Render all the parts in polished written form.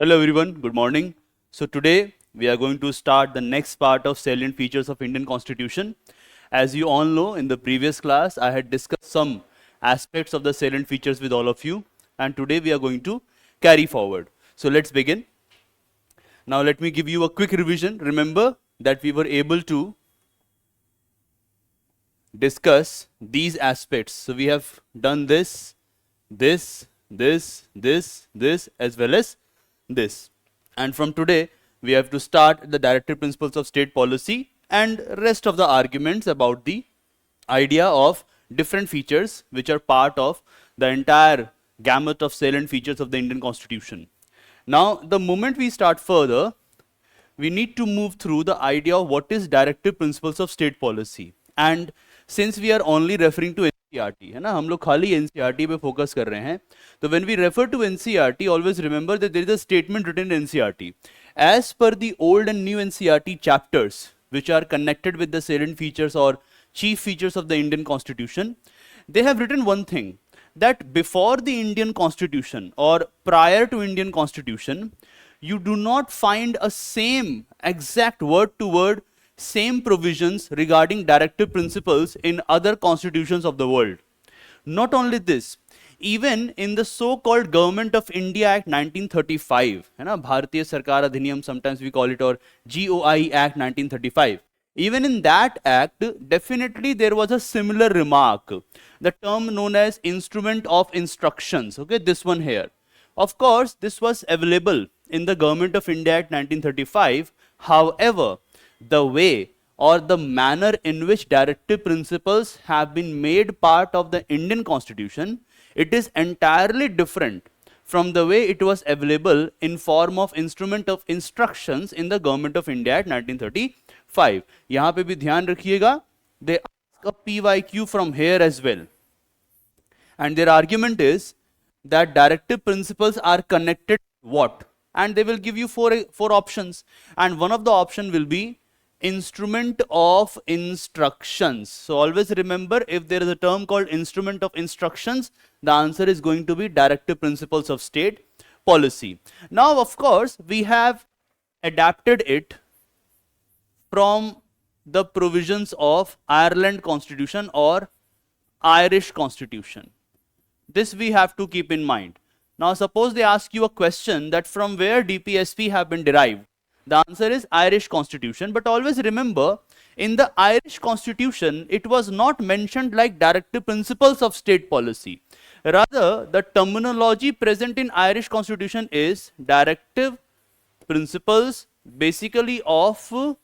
Hello everyone, good morning. So today we are going to start the next part of salient features of Indian Constitution. As you all know, in the previous class I had discussed some aspects of the salient features with all of you, and today we are going to carry forward. So let's begin. Now let me give you a quick revision. Remember that we were able to discuss these aspects. So we have done this, this, as well as this. And from today, we have to start the directive principles of state policy and rest of the arguments about the idea of different features which are part of the entire gamut of salient features of the Indian Constitution. Now, the moment we start further, we need to move through the idea of what is directive principles of state policy. And since we are only referring to NCERT, है ना, हम लोग खाली NCERT पे focus कर रहे हैं, तो when we refer to NCERT, always remember that there is a statement written in NCERT. As per the old and new NCERT chapters, which are connected with the salient features or chief features of the Indian Constitution, they have written one thing, that before the Indian Constitution or prior to Indian Constitution, you do not find a same exact word to word same provisions regarding directive principles in other constitutions of the world. Not only this, even in the so-called Government of India Act 1935, है ना, भारतीय सरकार अधिनियम sometimes we call it, or GOI Act 1935, even in that act, definitely there was a similar remark, the term known as instrument of instructions, okay, this one here. Of course, this was available in the Government of India Act 1935. However, the way or the manner in which directive principles have been made part of the Indian Constitution, it is entirely different from the way it was available in form of instrument of instructions in the Government of India Act 1935. यहाँ पे भी ध्यान रखिएगा, they ask a PYQ from here as well. And their argument is that directive principles are connected what? And they will give you four options. And one of the option will be instrument of instructions. So always remember, if there is a term called instrument of instructions, the answer is going to be directive principles of state policy. Now, of course, we have adapted it from the provisions of Ireland Constitution or Irish Constitution. This we have to keep in mind. Now, suppose they ask you a question that from where DPSP have been derived. The answer is Irish Constitution. But always remember, in the Irish Constitution, it was not mentioned like directive principles of state policy. Rather, the terminology present in Irish Constitution is directive principles basically of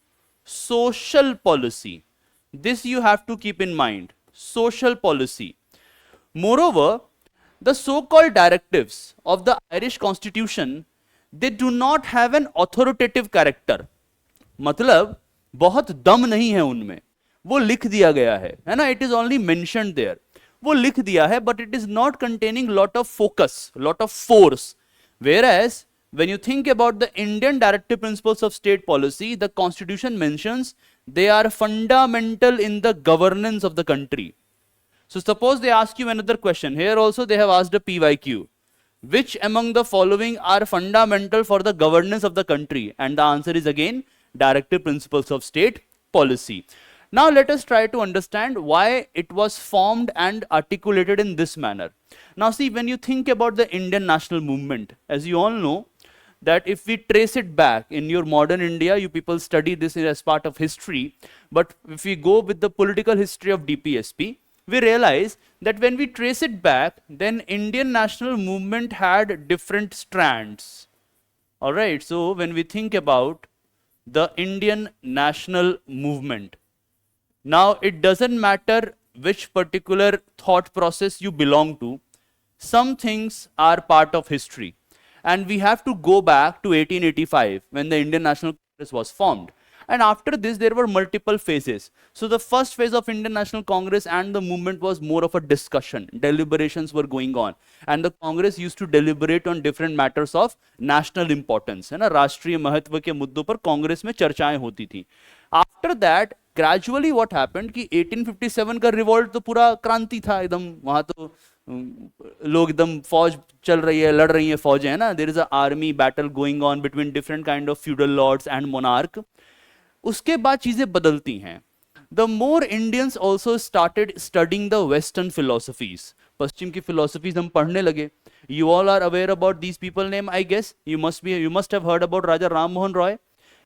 social policy. This you have to keep in mind. Social policy. Moreover, the so-called directives of the Irish Constitution, they do not have an authoritative character. मतलब बहुत दम नहीं है उनमें, वो लिख दिया गया है ना, it is only mentioned there, वो लिख दिया है, but it is not containing lot of focus, lot of force. Whereas when you think about the Indian directive principles of state policy, the Constitution mentions they are fundamental in the governance of the country. So suppose they ask you another question. Here also they have asked a PYQ. Which among the following are fundamental for the governance of the country? And the answer is again directive principles of state policy. Now let us try to understand why it was formed and articulated in this manner. Now see, when you think about the Indian national movement, as you all know, that if we trace it back in your modern India, you people study this as part of history, but if we go with the political history of DPSP, we realize that when we trace it back, then Indian national movement had different strands. Alright, so when we think about the Indian national movement, now it doesn't matter which particular thought process you belong to, some things are part of history. And we have to go back to 1885 when the Indian National Congress was formed. And after this, there were multiple phases. So the first phase of Indian National Congress and the movement was more of a discussion. Deliberations were going on. And the Congress used to deliberate on different matters of national importance. है ना, राष्ट्रीय महत्व के मुद्दों पर कांग्रेस में चर्चाएं होती थी. After that, gradually what happened कि 1857 का रिवॉल्ट तो पूरा क्रांति था एकदम, वहां तो लोग एकदम फौज चल रही है, लड़ रही है फौजें, है ना, there is a army battle going on between different kind of feudal lords and monarch. उसके बाद चीजें बदलती हैं। The more Indians also started studying the western philosophies, पश्चिम की फिलोसफीज हम पढ़ने लगे। You all are aware about these people name, I guess you must have heard about Raja Ram Mohan Roy.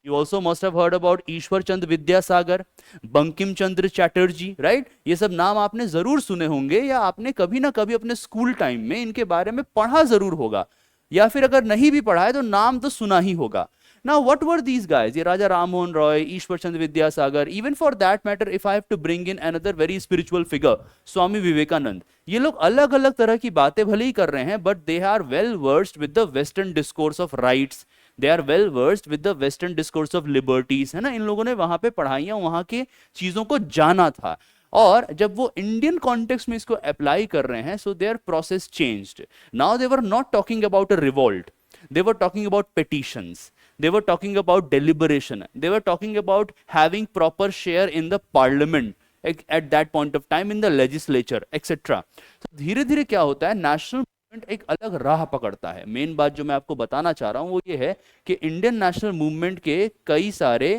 You also must have heard about Ishwar Chandra Vidyasagar, Bankim Chandra Chatterjee, right? ये सब नाम आपने जरूर सुने होंगे, या आपने कभी ना कभी अपने स्कूल टाइम में इनके बारे में पढ़ा जरूर होगा, या फिर अगर नहीं भी पढ़ा है तो नाम तो सुना ही होगा। Now, what were these guys? ये राजा राम मोहन रॉय, ईश्वर Chandra Vidyasagar, even for that matter, if I have to bring in another very spiritual figure, Swami Vivekananda, ये लोग अलग अलग तरह की बातें भले ही कर रहे हैं, but they are well versed with the Western discourse of rights. They are well versed with the Western discourse of liberties, है ना? इन लोगों ने वहां पे पढ़ाइयां, वहां के चीजों को जाना था, और जब वो इंडियन कॉन्टेक्स्ट में इसको अप्लाई कर रहे हैं, so their process changed. Now they were not talking about a revolt. They were talking about petitions. They were talking about deliberation. They were talking about having proper share in the parliament at that point of time, in the legislature, etc. So, धीरे धीरे क्या होता है, national movement एक अलग राह पकड़ता है। मेन बात जो मैं आपको बताना चाह रहा हूं वो ये है कि इंडियन नेशनल मूवमेंट के कई सारे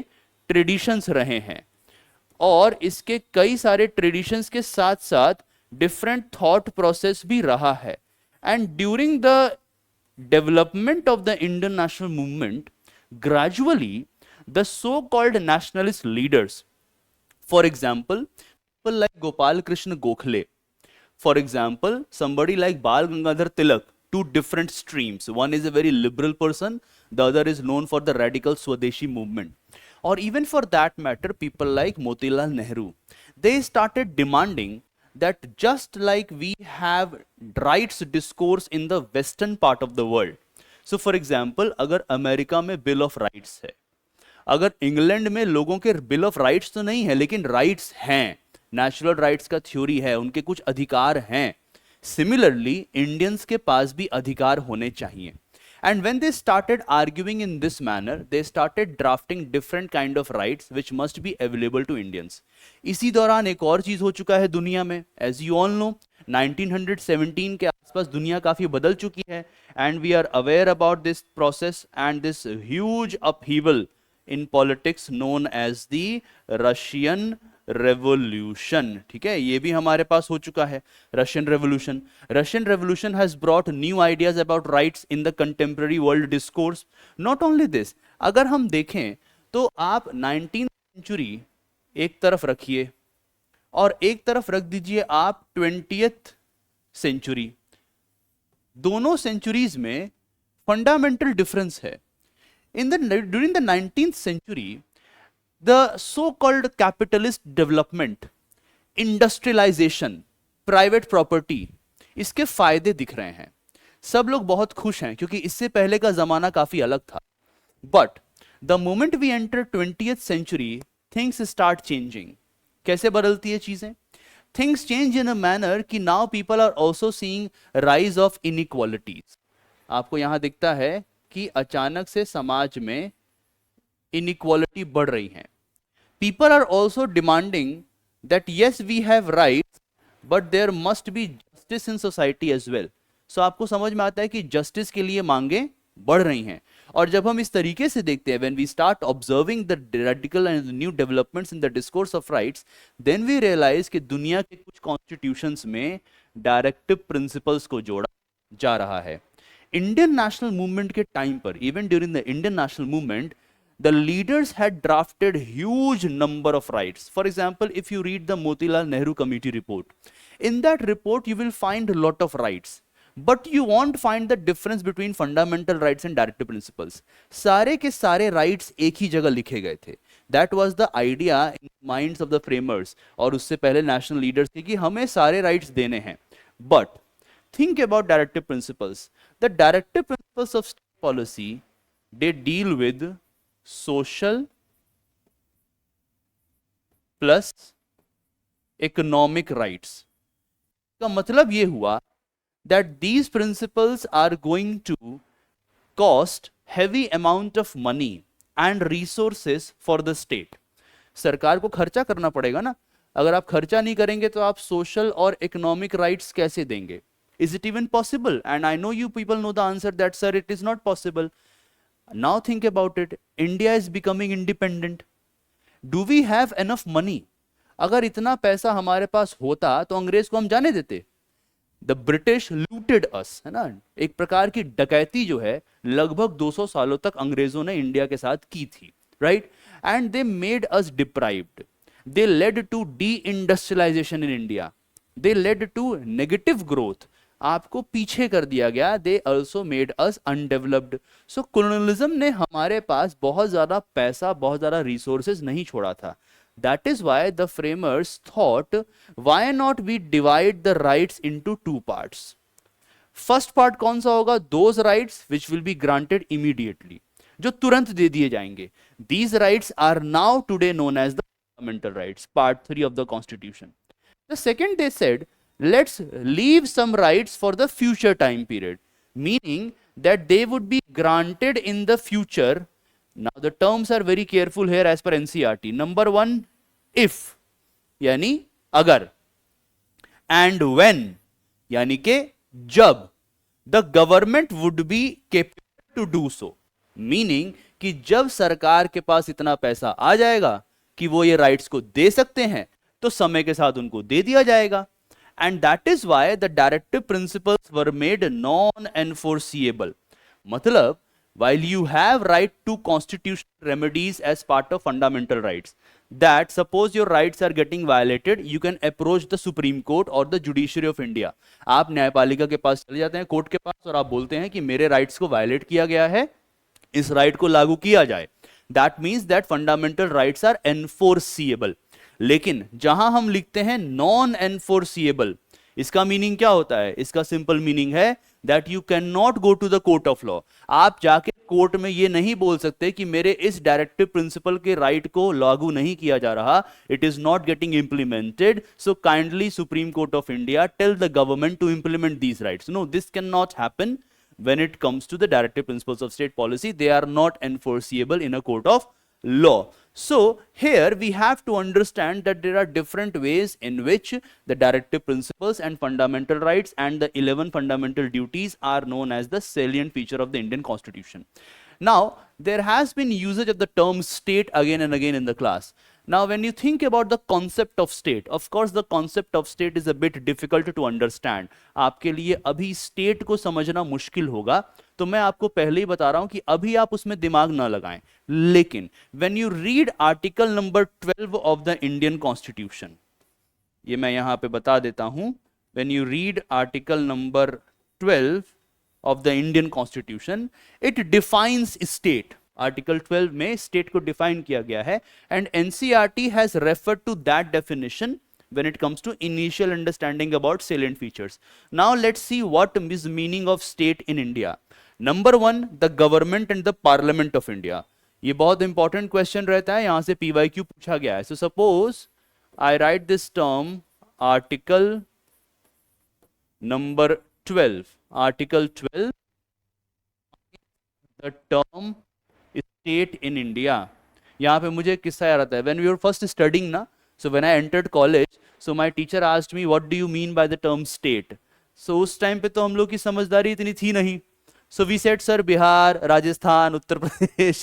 ट्रेडिशंस रहे हैं, और इसके कई सारे ट्रेडिशंस के साथ साथ डिफरेंट थॉट प्रोसेस भी रहा है। And during the development of the Indian national movement, gradually the so-called nationalist leaders, for example, people like Gopal Krishna Gokhale, for example, somebody like Bal Gangadhar Tilak, two different streams. One is a very liberal person, the other is known for the radical Swadeshi movement. Or even for that matter, people like Motilal Nehru, they started demanding that just like we have rights discourse in the western part of the world, so for example, अगर America में bill of rights है, अगर England में लोगों के bill of rights तो नहीं है लेकिन राइट्स हैं, नेचुरल राइट्स का थ्योरी है, उनके कुछ अधिकार हैं, सिमिलरली इंडियंस के पास भी अधिकार होने चाहिए। And when they started arguing in this manner, they started drafting different kind of rights which must be available to Indians. इसी दौरान एक और चीज हो चुका है दुनिया में, as you all know, 1917 के आसपास दुनिया काफी बदल चुकी है, and we are aware about this process and this huge upheaval in politics known as the Russian revolution. ठीक है, ये भी हमारे पास हो चुका है, Russian revolution. Russian revolution has brought new ideas about rights in the contemporary world discourse. Not only this, अगर हम देखें तो आप 19th सेंचुरी एक तरफ रखिए और एक तरफ रख दीजिए आप 20th सेंचुरी, दोनों सेंचुरीज में फंडामेंटल डिफरेंस है। During the 19th century, the so-called capitalist development, industrialization, private property, इसके फायदे दिख रहे हैं, सब लोग बहुत खुश हैं क्योंकि इससे पहले का जमाना काफी अलग था। But the moment we enter 20th century, things start changing. कैसे बदलती है चीजें? Things change in a manner कि now people are also seeing rise of inequalities. आपको यहां दिखता है कि अचानक से समाज में इनइक्वालिटी बढ़ रही है। People are also demanding that yes we have rights but there must be justice in society as well. So आपको समझ में आता है कि जस्टिस के लिए मांगे बढ़ रही हैं। और जब हम इस तरीके से देखते हैं, when we start observing the radical and new developments in the discourse of rights, then we realise कि दुनिया के कुछ कॉन्स्टिट्यूशंस में डायरेक्टिव प्रिंसिपल्स को जोड़ा जा रहा है। इंडियन नेशनल मूवमेंट के टाइम पर, even during the Indian national movement, the leaders had drafted huge number of rights. For example, if you read the Motilal Nehru Committee report, in that report you will find a lot of rights, but you won't find the difference between fundamental rights and directive principles. सारे के सारे rights एक ही जगह लिखे गए थे। That was the idea in the minds of the framers, और उससे पहले national leaders थे कि हमें सारे rights देने हैं। But think about directive principles. The directive principles of state policy, they deal with social plus economic rights. का मतलब यह हुआ that these principles are going to cost heavy amount of money and resources for the state. सरकार को खर्चा करना पड़ेगा ना, अगर आप खर्चा नहीं करेंगे तो आप सोशल और इकोनॉमिक राइट्स कैसे देंगे? Is it even possible? And I know you people know the answer that, sir, it is not possible. Now think about it. India is becoming independent. Do we have enough money? अगर इतना पैसा हमारे पास होता तो अंग्रेज को हम जाने देते? द ब्रिटिश लूटेड अस, है ना, एक प्रकार की डकैती जो है लगभग 200 सालों तक अंग्रेजों ने इंडिया के साथ की थी, right? And they made us deprived, they led to deindustrialization in India, they led to negative growth, आपको पीछे कर दिया गया, they also made us undeveloped. So colonialism ने हमारे पास बहुत ज्यादा पैसा, बहुत ज्यादा रिसोर्सेज नहीं छोड़ा था। That is why the framers thought, why not we divide the rights into two parts? First part कौन सा होगा? Those rights which will be granted immediately, जो तुरंत दे दिए जाएंगे. These rights are now today known as the fundamental rights, part 3 of the constitution. The second, they said, let's leave some rights for the future time period, meaning that they would be granted in the future. Now the terms are very careful here as per NCERT. Number one, if यानी अगर, and when यानी के जब, the government would be capable to do so, meaning कि जब सरकार के पास इतना पैसा आ जाएगा कि वो ये राइट्स को दे सकते हैं तो समय के साथ उनको दे दिया जाएगा. And that is why the directive principles were made non-enforceable. मतलब while you have right to constitutional remedies as part of fundamental rights, that suppose your rights are getting violated, you can approach the Supreme Court or the Judiciary of India. आप न्यायपालिका के पास चले जाते हैं, court के पास, और आप बोलते हैं कि मेरे राइट्स को वायलेट किया गया है, इस राइट को लागू किया जाए. That means that fundamental rights are enforceable. लेकिन जहां हम लिखते हैं नॉन एनफोर्सिएबल, इसका मीनिंग क्या होता है? इसका सिंपल मीनिंग है that you can not go to the court of law. आप जाके कोर्ट में ये नहीं बोल सकते कि मेरे इस डायरेक्टिव प्रिंसिपल के राइट को लागू नहीं किया जा रहा, it is not getting implemented, so kindly supreme court of India tell the government to implement these rights. No, this can not happen when it comes to the directive principles of state policy. They are not enforceable in a court of law. So here we have to understand that there are different ways in which the directive principles and fundamental rights and the 11 fundamental duties are known as the salient feature of the Indian Constitution. Now there has been usage of the term state again and again in the class. Now when you think about the concept of state, of course the concept of state is a bit difficult to understand. आपके लिए अभी state को समझना मुश्किल होगा, तो मैं आपको पहले ही बता रहा हूं कि अभी आप उसमें दिमाग ना लगाएं. लेकिन when you read article number 12 of the Indian Constitution, ये मैं यहां पे बता देता हूं, when you read article number 12 of the Indian Constitution, it defines state. Article 12 में स्टेट को डिफाइन किया गया है, and NCERT has referred to that definition when it comes to initial understanding about salient features. Now let's see what is meaning of state in India. Number one, the government and the parliament of India. ये बहुत important question रहता है, यहां से PYQ पूछा गया है. So suppose I write this term article number 12. Article 12, the term state in India. यहाँ पे मुझे एक किस्सा याद आता है. When we were first studying ना, so when I entered college, so my teacher asked me, what do you mean by the term state? So उस टाइम पे तो हम लोग की समझदारी इतनी थी नहीं. So we said, sir, Bihar, Rajasthan, Uttar Pradesh,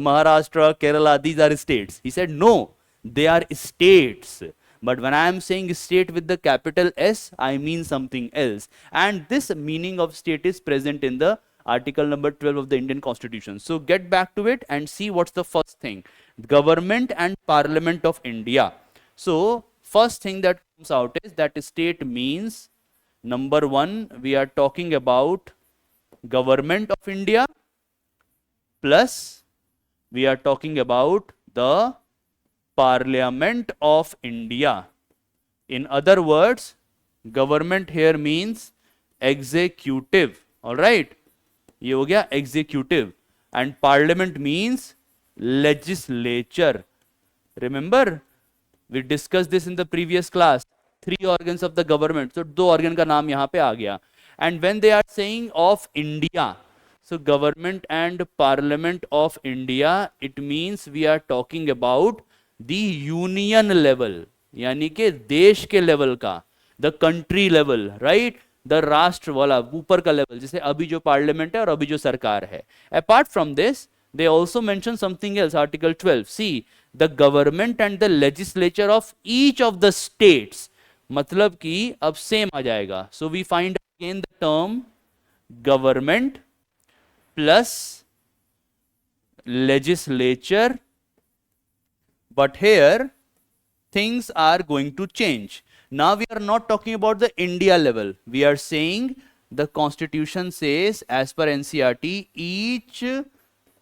Maharashtra, Kerala, these are states. He said, no, they are states. But when I am saying state with the capital S, I mean something else. And this meaning of state is present in the article number 12 of the Indian Constitution. So get back to it and see what's the first thing. Government and Parliament of India. So first thing that comes out is that state means, number one, we are talking about government of India, plus we are talking about the Parliament of India. In other words, government here means executive. All right, ये हो गया executive, and parliament means legislature. Remember we discussed this in the previous class, 3 organs of the government. So 2 organ का नाम यहाँ पे आ गया. And when they are saying of India, so government and parliament of India, it means we are talking about the union level, यानी कि देश के level का, the country level, right? The राष्ट्र वाला ऊपर का लेवल, जैसे अभी जो पार्लियामेंट है और अभी जो सरकार है. Apart from this they also mention something else, article 12. See, the government and the legislature of each of the states, मतलब कि अब सेम आ जाएगा. So we find again the term government plus legislature, but here things are going to change. Now we are not talking about the India level. We are saying the constitution says, as per NCERT, each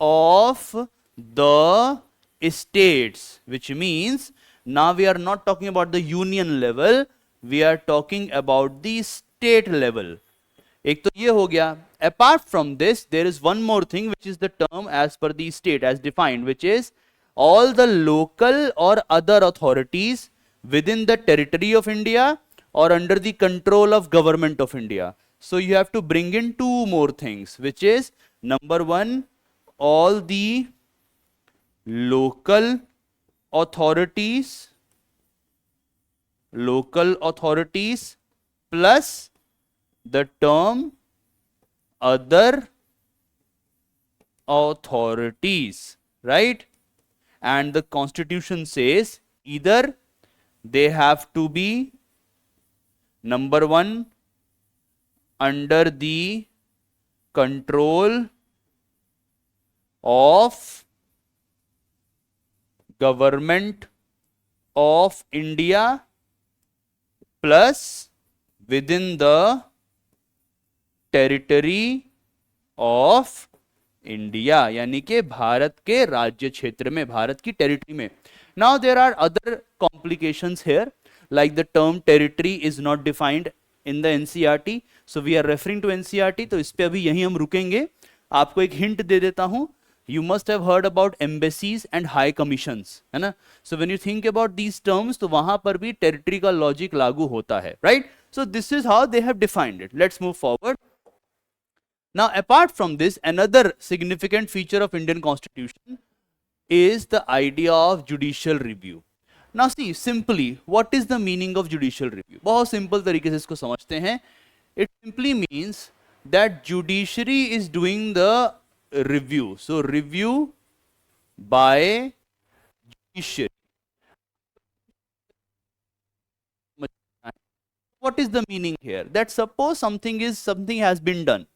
of the states, which means now we are not talking about the union level, we are talking about the state level. एक तो ये हो गया. Apart from this, there is one more thing, which is the term as per the state as defined, which is all the local or other authorities within the territory of India or under the control of government of India. So you have to bring in two more things, which is number one, all the local authorities plus the term other authorities, right? And the constitution says either they have to be, number one, under the control of government of India plus within the territory of India, यानी कि भारत के राज्य क्षेत्र में, भारत की territory में. Now there are other complications here, like the term territory is not defined in the NCERT, so we are referring to NCERT. तो इस पे अभी यहीं हम रुकेंगे. आपको एक हिंट दे देता हूं. You must have heard about embassies and high commissions, है ना? So when you think about these terms, तो वहां पर भी territory का logic लागू होता है, right? So this is how they have defined it. Let's move forward. Now, apart from this, another significant feature of Indian Constitution is the idea of judicial review. Now, see, simply, what is the meaning of judicial review? बहुत simple तरीके से इसको समझते हैं. It simply means that judiciary is doing the review. So review by judiciary. What is the meaning here? That suppose something has been done.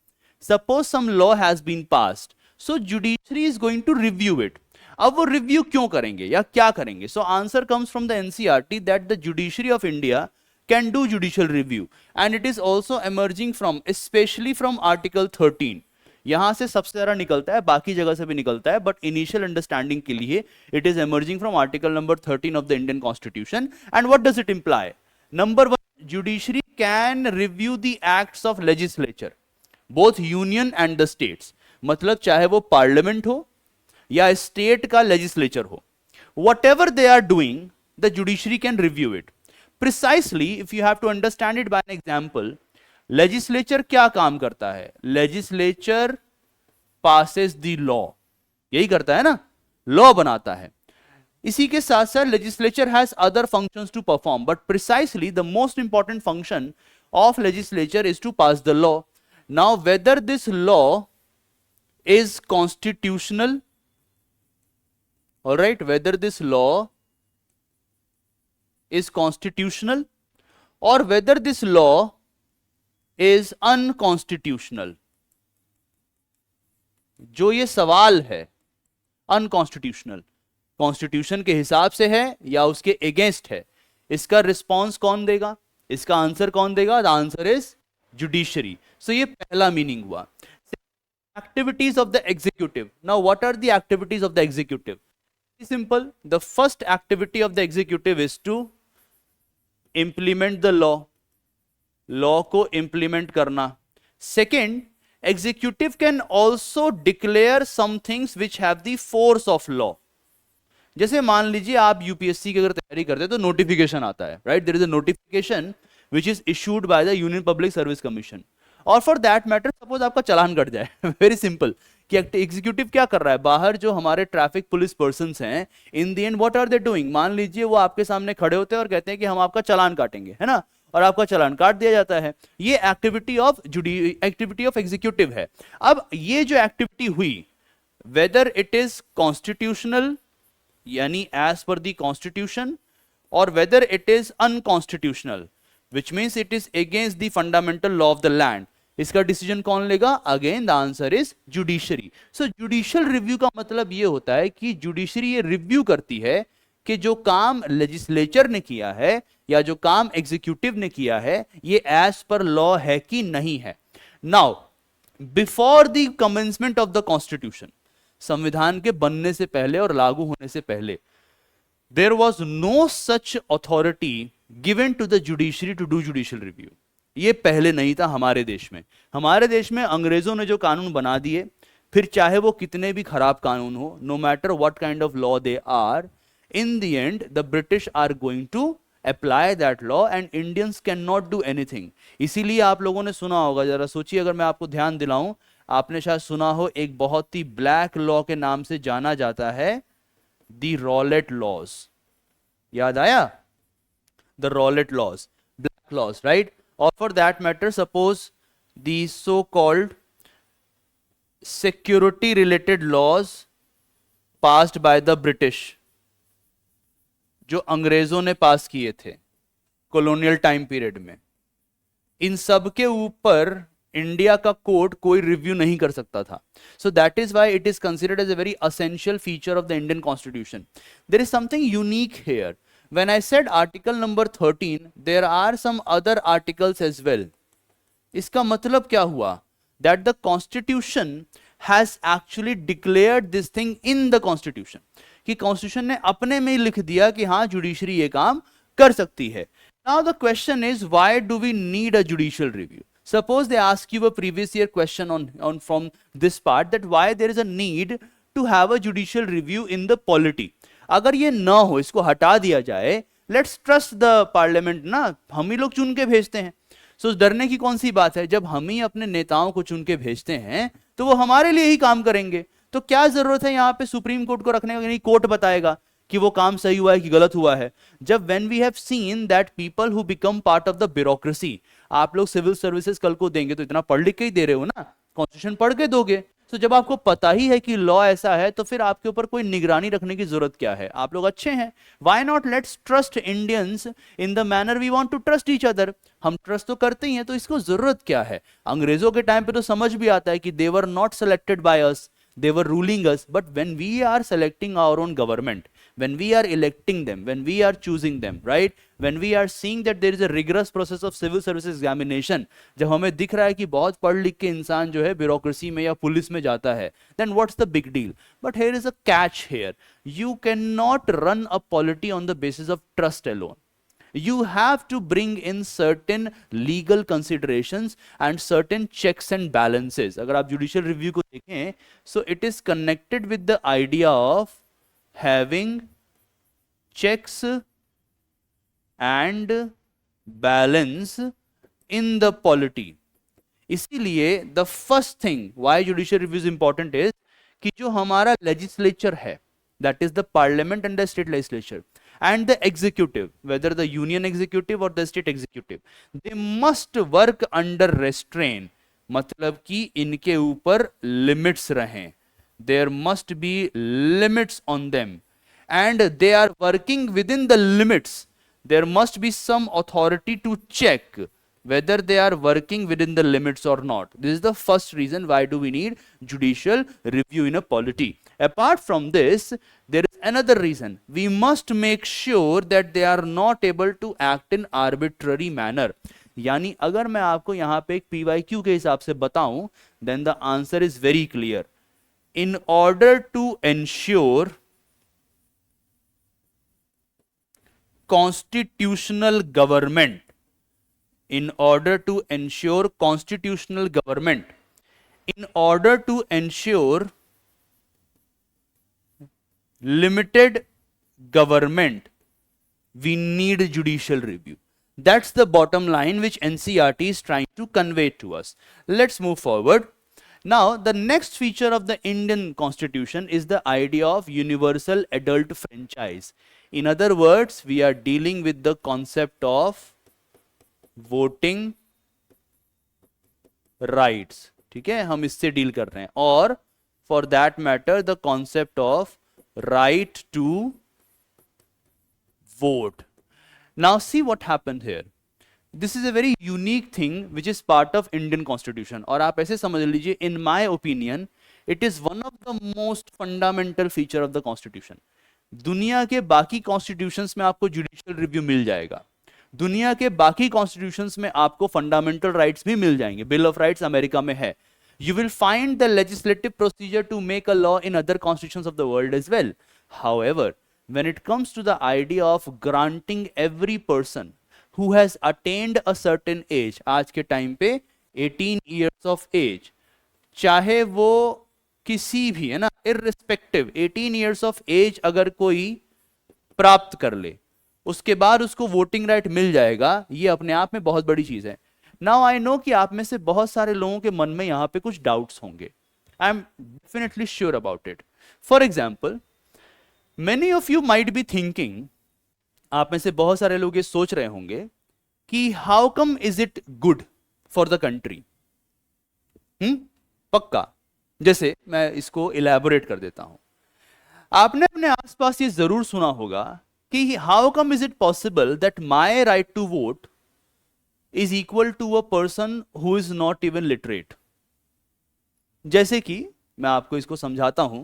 Suppose some law has been passed. So judiciary is going to review it. अब वो review क्यों करेंगे या क्या करेंगे? So answer comes from the NCERT that the judiciary of India can do judicial review, and it is also emerging from, especially from Article 13. यहां से सबसे ज्यादा निकलता है, बाकी जगह से भी निकलता है, बट इनिशियल अंडरस्टैंडिंग के लिए it is emerging from article number 13 of the Indian constitution. And what does it imply? Number one, judiciary can review the acts of legislature, both union and the states. मतलब चाहे वो parliament हो या state का legislature हो, whatever they are doing, the judiciary can review it. Precisely if you have to understand it by an example, legislature क्या काम करता है? लेजिस्लेचर पासेस द लॉ, यही करता है ना, लॉ बनाता है. इसी के साथ साथ legislature has other functions to perform, but precisely the most important function of legislature is to pass the law. Now whether this law is constitutional, alright, whether this law is constitutional और whether this law is unconstitutional. जो ये सवाल है unconstitutional, constitution के हिसाब से है या उसके अगेंस्ट है, इसका रिस्पॉन्स कौन देगा, इसका आंसर कौन देगा? The answer is judiciary. So ये पहला मीनिंग हुआ. Activities of the executive. Now what are the activities of the executive? Simple. The first activity of the executive is to implement the law, law को implement करना. Second, executive can also declare some things which have the force of law. जैसे मान लीजिए आप UPSC की अगर तैयारी करते हैं तो नोटिफिकेशन आता है, right? There is a notification which is issued by the Union Public Service Commission, और फॉर दैट मैटर सपोज आपका चालान कट जाए. वेरी सिंपल कि एग्जीक्यूटिव क्या कर रहा है, बाहर जो हमारे ट्रैफिक पुलिस पर्सन्स हैं, in the end what are they doing? मान लीजिए वो आपके सामने खड़े होते हैं और कहते हैं कि हम आपका चालान काटेंगे, है ना? और आपका चालान काट दिया जाता है। ये एक्टिविटी ऑफ एग्जीक्यूटिव है। अब ये जो एक्टिविटी हुई, वेदर इट इज कॉन्स्टिट्यूशनल यानी एज पर द कॉन्स्टिट्यूशन, और whether it is unconstitutional which means it is against the fundamental law of the land, इसका डिसीजन कौन लेगा? Again the answer is judiciary. So judicial review का मतलब यह होता है कि जुडिशरी ये रिव्यू करती है कि जो काम लेजिस्लेचर ने किया है या जो काम एग्जीक्यूटिव ने किया है ये एज पर लॉ है कि नहीं है। Now before the commencement of the constitution, संविधान के बनने से पहले और लागू होने से पहले, there was no such authority given to the judiciary to do judicial review. ये पहले नहीं था हमारे देश में। हमारे देश में अंग्रेजों ने जो कानून बना दिए, फिर चाहे वो कितने भी खराब कानून हो, no matter what kind of law they are, in the end the British are going to apply that law and Indians cannot do anything। इसीलिए आप लोगों ने सुना होगा, जरा सोचिए, अगर मैं आपको ध्यान दिलाऊं, आपने शायद सुना हो एक बहुत ही ब्लैक लॉ के नाम से जाना जाता है, द रॉलेट लॉज। याद आया? The Rowlatt laws, black laws, right? और for that matter suppose the so called security related laws passed by the British, जो अंग्रेजों ने पास किए थे कॉलोनियल टाइम पीरियड में, इन सब के ऊपर इंडिया का कोर्ट कोई रिव्यू नहीं कर सकता था। So that is why it is considered as a very essential feature of the Indian constitution. There is something unique here. When I said article number 13, there are some other articles as well. इसका मतलब क्या हुआ? That the constitution has actually declared this thing in the constitution, कि constitution ने अपने में लिख दिया कि हाँ जुडिशरी ये काम कर सकती है। Now the question is why do we need a judicial review? Suppose they ask you a previous year question on from this part that why there is a need to have a judicial review in the polity। अगर ये ना हो, इसको हटा दिया जाए, let's trust the parliament ना, हम ही लोग चुन के भेजते हैं। सो डरने की कौन सी बात है? जब हम ही अपने नेताओं को चुन के भेजते हैं तो वो हमारे लिए ही काम करेंगे, तो क्या जरूरत है यहां पे सुप्रीम कोर्ट को रखने का? कोर्ट बताएगा कि वो काम सही हुआ है कि गलत हुआ है। जब when we have seen that people who become part of the bureaucracy, आप लोग सिविल सर्विसेज कल को देंगे तो इतना पढ़ लिख के ही दे रहे हो ना, कॉन्स्टिट्यूशन पढ़ के दोगे। तो जब आपको पता ही है कि लॉ ऐसा है, तो फिर आपके ऊपर कोई निगरानी रखने की जरूरत क्या है? आप लोग अच्छे हैं, why not let's trust Indians in the manner we want to trust each other. हम ट्रस्ट तो करते ही हैं, तो इसको जरूरत क्या है? अंग्रेजों के टाइम पे तो समझ भी आता है कि they were not selected by us, they were ruling us, but when we are selecting our own government, when we are electing them, when we are choosing them, right, when we are seeing that there is a rigorous process of civil service examination, जब हमें दिख रहा है कि बहुत पढ़ लिख के इंसान जो है ब्यूरोक्रेसी में या पुलिस में जाता है, then what's the big deal? But here is a catch here. You cannot run a polity on the basis of trust alone. You have to bring in certain legal considerations and certain checks and balances। अगर आप judicial review को देखें, so it is connected with the idea of having checks and balance in the polity। इसीलिए the first thing why judicial review is important is कि जो हमारा legislature है, that is the parliament and the state legislature, and the executive, whether the union executive or the state executive, they must work under restraint। मतलब कि इनके ऊपर limits रहें, there must be limits on them, and they are working within the limits। there must be some authority to check whether they are working within the limits or not। This is the first reason why do we need judicial review in a polity। Apart from this, there is another reason। we must make sure that they are not able to act in arbitrary manner। यानी अगर मैं आपको यहां पे एक PYQ के हिसाब से बताऊं, then the answer is very clear। in order to ensure constitutional government, in order to ensure constitutional government, in order to ensure limited government, we need judicial review। That's the bottom line which NCERT is trying to convey to us। Let's move forward। Now the next feature of the Indian Constitution is the idea of universal adult franchise। In other words, we are dealing with the concept of voting rights, ठीक है, हम इससे deal कर रहे हैं, और for that matter the concept of right to vote. Now see what happened here. This is a very unique thing which is part of Indian constitution, और आप ऐसे समझ लीजिए, in my opinion it is one of the most fundamental feature of the constitution. दुनिया के बाकी constitutions में आपको जुडिशियल रिव्यू मिल जाएगा, दुनिया के बाकी कॉन्स्टिट्यूशंस में आपको फंडामेंटल राइट्स भी मिल जाएंगे, बिल ऑफ राइट्स अमेरिका में है. You will find the legislative procedure to make a law in other constitutions of the world as well. However, when it comes to the idea of granting every person who has attained a certain age, आज के time पे 18 years of age, चाहे वो किसी भी, है ना, irrespective 18 years of age अगर कोई प्राप्त कर ले, उसके बाद उसको वोटिंग राइट मिल जाएगा, ये अपने आप में बहुत बड़ी चीज है. नाउ आई नो कि आप में से बहुत सारे लोगों के मन में यहां पे कुछ डाउट्स होंगे. I am definitely sure about it. For example, many of you might be thinking, आप में से बहुत सारे लोग ये सोच रहे होंगे कि how come is it good for the country. पक्का. जैसे मैं इसको इलैबोरेट कर देता हूं. आपने अपने आसपास ये जरूर सुना होगा कि how come is it possible that my right to vote is equal to a person who is not even literate. जैसे कि मैं आपको इसको समझाता हूं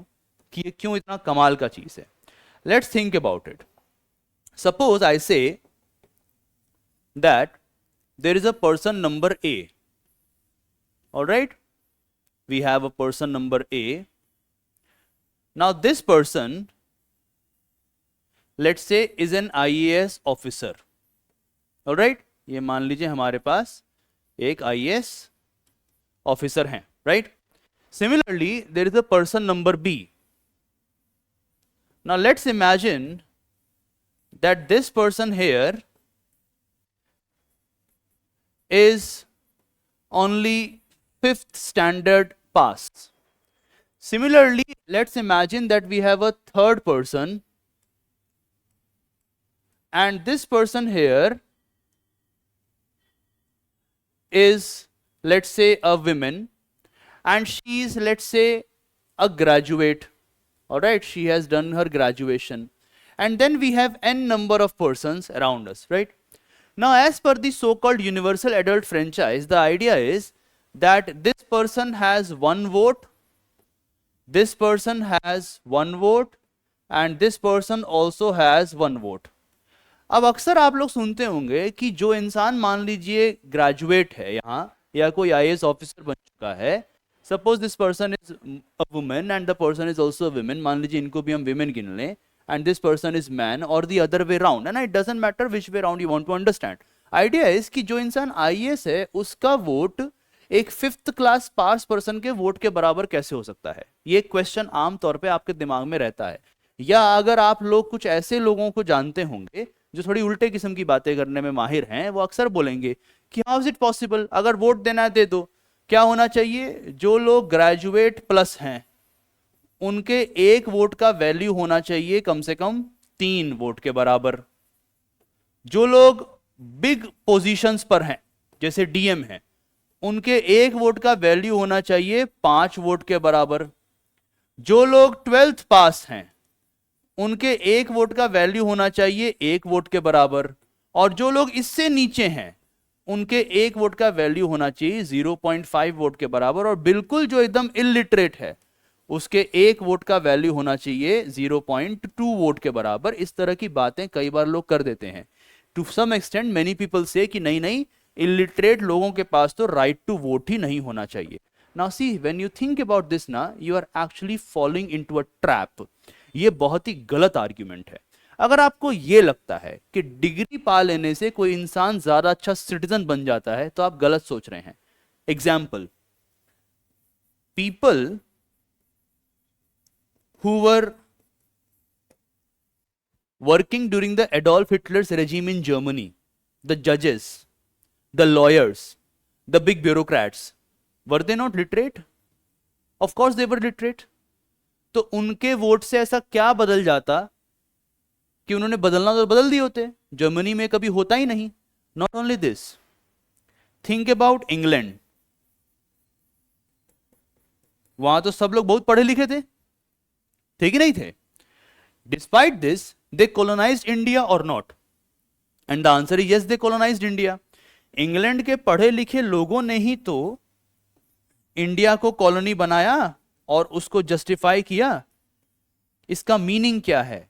कि ये क्यों इतना कमाल का चीज है. Let's think about it. Suppose I say that there is a person number A. All right? We have a person number A. Now this person, let's say, is an IAS officer. All right? ये मान लीजिए हमारे पास एक IAS officer हैं, right. Similarly there is a person number B. Now let's imagine that this person here is only 5th standard pass. Similarly let's imagine that we have a third person, and this person here is, let's say, a woman, and she is, let's say, a graduate. All right, she has done her graduation, and then we have n number of persons around us, right? Now, as per the so-called universal adult franchise, the idea is that this person has one vote, this person has one vote, and this person also has one vote. अब अक्सर आप लोग सुनते होंगे कि जो इंसान मान लीजिए ग्रेजुएट है यहाँ, या कोई आईएएस ऑफिसर बन चुका है, suppose this person is a women and the person is also a women, मान लीजिए इनको भी हम विमेन गिन लें, and this person is man, और the other way round, and it doesn't matter which way round you want to understand. Idea इज कि जो इंसान आईएएस है उसका वोट एक 5th क्लास पास पर्सन के वोट के बराबर कैसे हो सकता है. ये क्वेश्चन आमतौर पर आपके दिमाग में रहता है. या अगर आप लोग कुछ ऐसे लोगों को जानते होंगे जो थोड़ी उल्टे किस्म की बातें करने में माहिर हैं, वो अक्सर बोलेंगे कि हाउ इज इट पॉसिबल, अगर वोट देना है दे दो. क्या होना चाहिए, जो लोग ग्रेजुएट प्लस हैं उनके एक वोट का वैल्यू होना चाहिए कम से कम 3 वोट के बराबर. जो लोग बिग पोजीशंस पर हैं जैसे डीएम हैं, उनके एक वोट का वैल्यू होना चाहिए 5 वोट के बराबर. जो लोग 12th पास हैं उनके एक वोट का वैल्यू होना चाहिए 1 वोट के बराबर, और जो लोग इससे नीचे हैं उनके एक वोट का वैल्यू होना चाहिए 0.5 वोट के बराबर, और बिल्कुल जो एकदम इलिटरेट है उसके एक वोट का वैल्यू होना चाहिए 0.2 वोट के बराबर. इस तरह की बातें कई बार लोग कर देते हैं. To some extent many people say कि नहीं नहीं, इलिटरेट लोगों के पास तो राइट टू वोट ही नहीं होना चाहिए. Now see, when you think about this ना, you are actually following into a trap. ये बहुत ही गलत आर्ग्यूमेंट है. अगर आपको ये लगता है कि डिग्री पा लेने से कोई इंसान ज्यादा अच्छा सिटीजन बन जाता है, तो आप गलत सोच रहे हैं. Example, people who were working during the Adolf Hitler's regime in Germany, the judges, the lawyers, the big bureaucrats, were they not literate? Of course they were literate. तो उनके वोट से ऐसा क्या बदल जाता कि उन्होंने बदलना तो बदल दिए होते. जर्मनी में कभी होता ही नहीं. Not only this, think about England, वहां तो सब लोग बहुत पढ़े लिखे थे कि नहीं थे? Despite this they colonized India और not? And the answer is yes, they colonized India. England के पढ़े लिखे लोगों ने ही तो इंडिया को कॉलोनी बनाया और उसको जस्टिफाई किया. इसका मीनिंग क्या है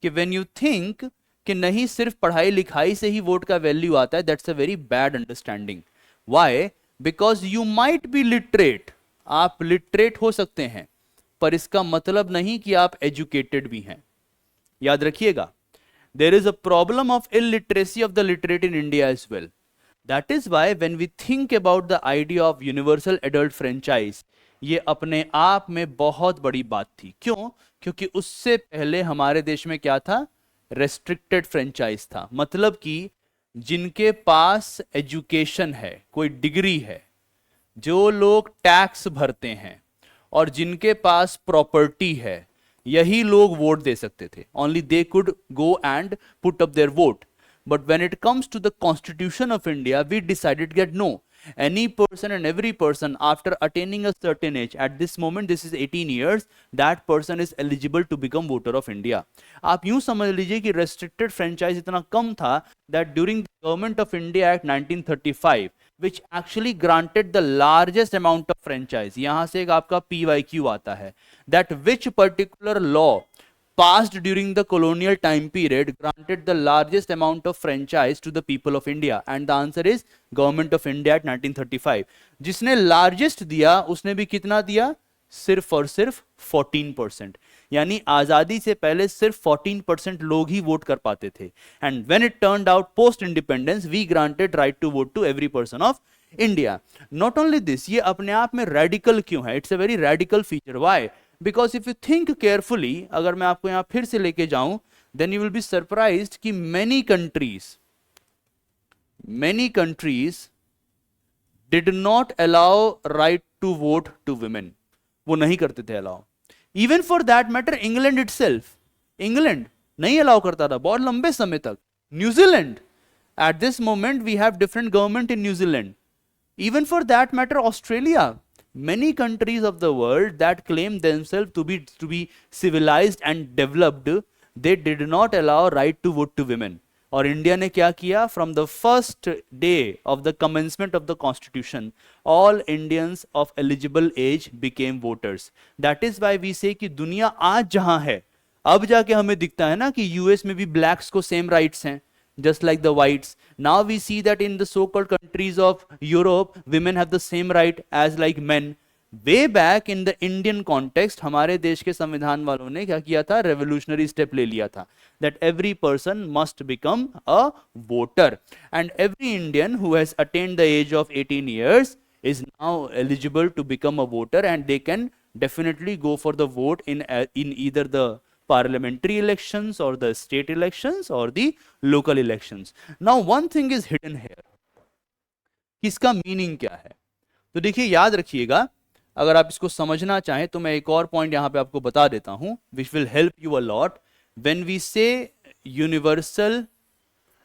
कि व्हेन यू थिंक कि नहीं सिर्फ पढ़ाई लिखाई से ही वोट का वैल्यू आता है, that's a very bad understanding. Why? Because you might be literate, आप लिटरेट हो सकते हैं, पर इसका मतलब नहीं कि आप एजुकेटेड भी हैं. याद रखिएगा, there is a problem of illiteracy of the literate in India as well. That is why when we think about the idea of universal adult franchise, ये अपने आप में बहुत बड़ी बात थी. क्यों? क्योंकि उससे पहले हमारे देश में क्या था? रेस्ट्रिक्टेड फ्रेंचाइज था. मतलब कि जिनके पास एजुकेशन है, कोई डिग्री है, जो लोग टैक्स भरते हैं और जिनके पास प्रॉपर्टी है, यही लोग वोट दे सकते थे. Only they could go and put up their vote. But when it comes to the constitution of India, we decided that no, any person and every person after attaining a certain age, at this moment this is 18 years, that person is eligible to become voter of India. आप यूं समझ लीजिए कि restricted franchise इतना कम था that during the Government of India Act 1935, which actually granted the largest amount of franchise, यहां से एक आपका PYQ आता है, that which particular law passed during the colonial time period granted the largest amount of franchise to the people of India, and the answer is Government of India at 1935. जिसने largest दिया उसने भी कितना दिया? सिर्फ और सिर्फ 14%. यानी आजादी से पहले सिर्फ 14% लोग ही वोट कर पाते थे. And when it turned out post independence, we granted right to vote to every person of India. Not only this, ये अपने आप में radical क्यों है? It's a very radical feature. Why? Because if you think carefully, अगर मैं आपको यहां फिर से लेके जाऊं, then you will be surprised कि many countries did not allow right to vote to women. वो नहीं करते थे allow. Even for that matter, England itself, England नहीं allow करता था बहुत लंबे समय तक. New Zealand, at this moment we have different government in New Zealand. Even for that matter, Australia, many countries of the world that claim themselves to be civilized and developed, they did not allow right to vote to women. और India ने क्या किया? From the first day of the commencement of the constitution, all Indians of eligible age became voters. That is why we say कि दुनिया आज जहां है, अब जाके हमें दिखता है ना कि यूएस में भी ब्लैक्स को सेम राइट्स हैं, just like the whites. Now we see that in the so-called countries of Europe, women have the same right as like men. Way back in the Indian context, हमारे देश के संविधान वालों ने क्या किया था? revolutionary step ले लिया था, that every person must become a voter, and every Indian who has attained the age of 18 years is now eligible to become a voter, and they can definitely go for the vote in either the parliamentary elections or the state elections or the local elections. Now one thing is hidden here, इसका meaning क्या है? तो देखिए, याद रखिएगा, अगर आप इसको समझना चाहें तो मैं एक और पॉइंट यहां पे आपको बता देता हूं, which will help you a lot when we say universal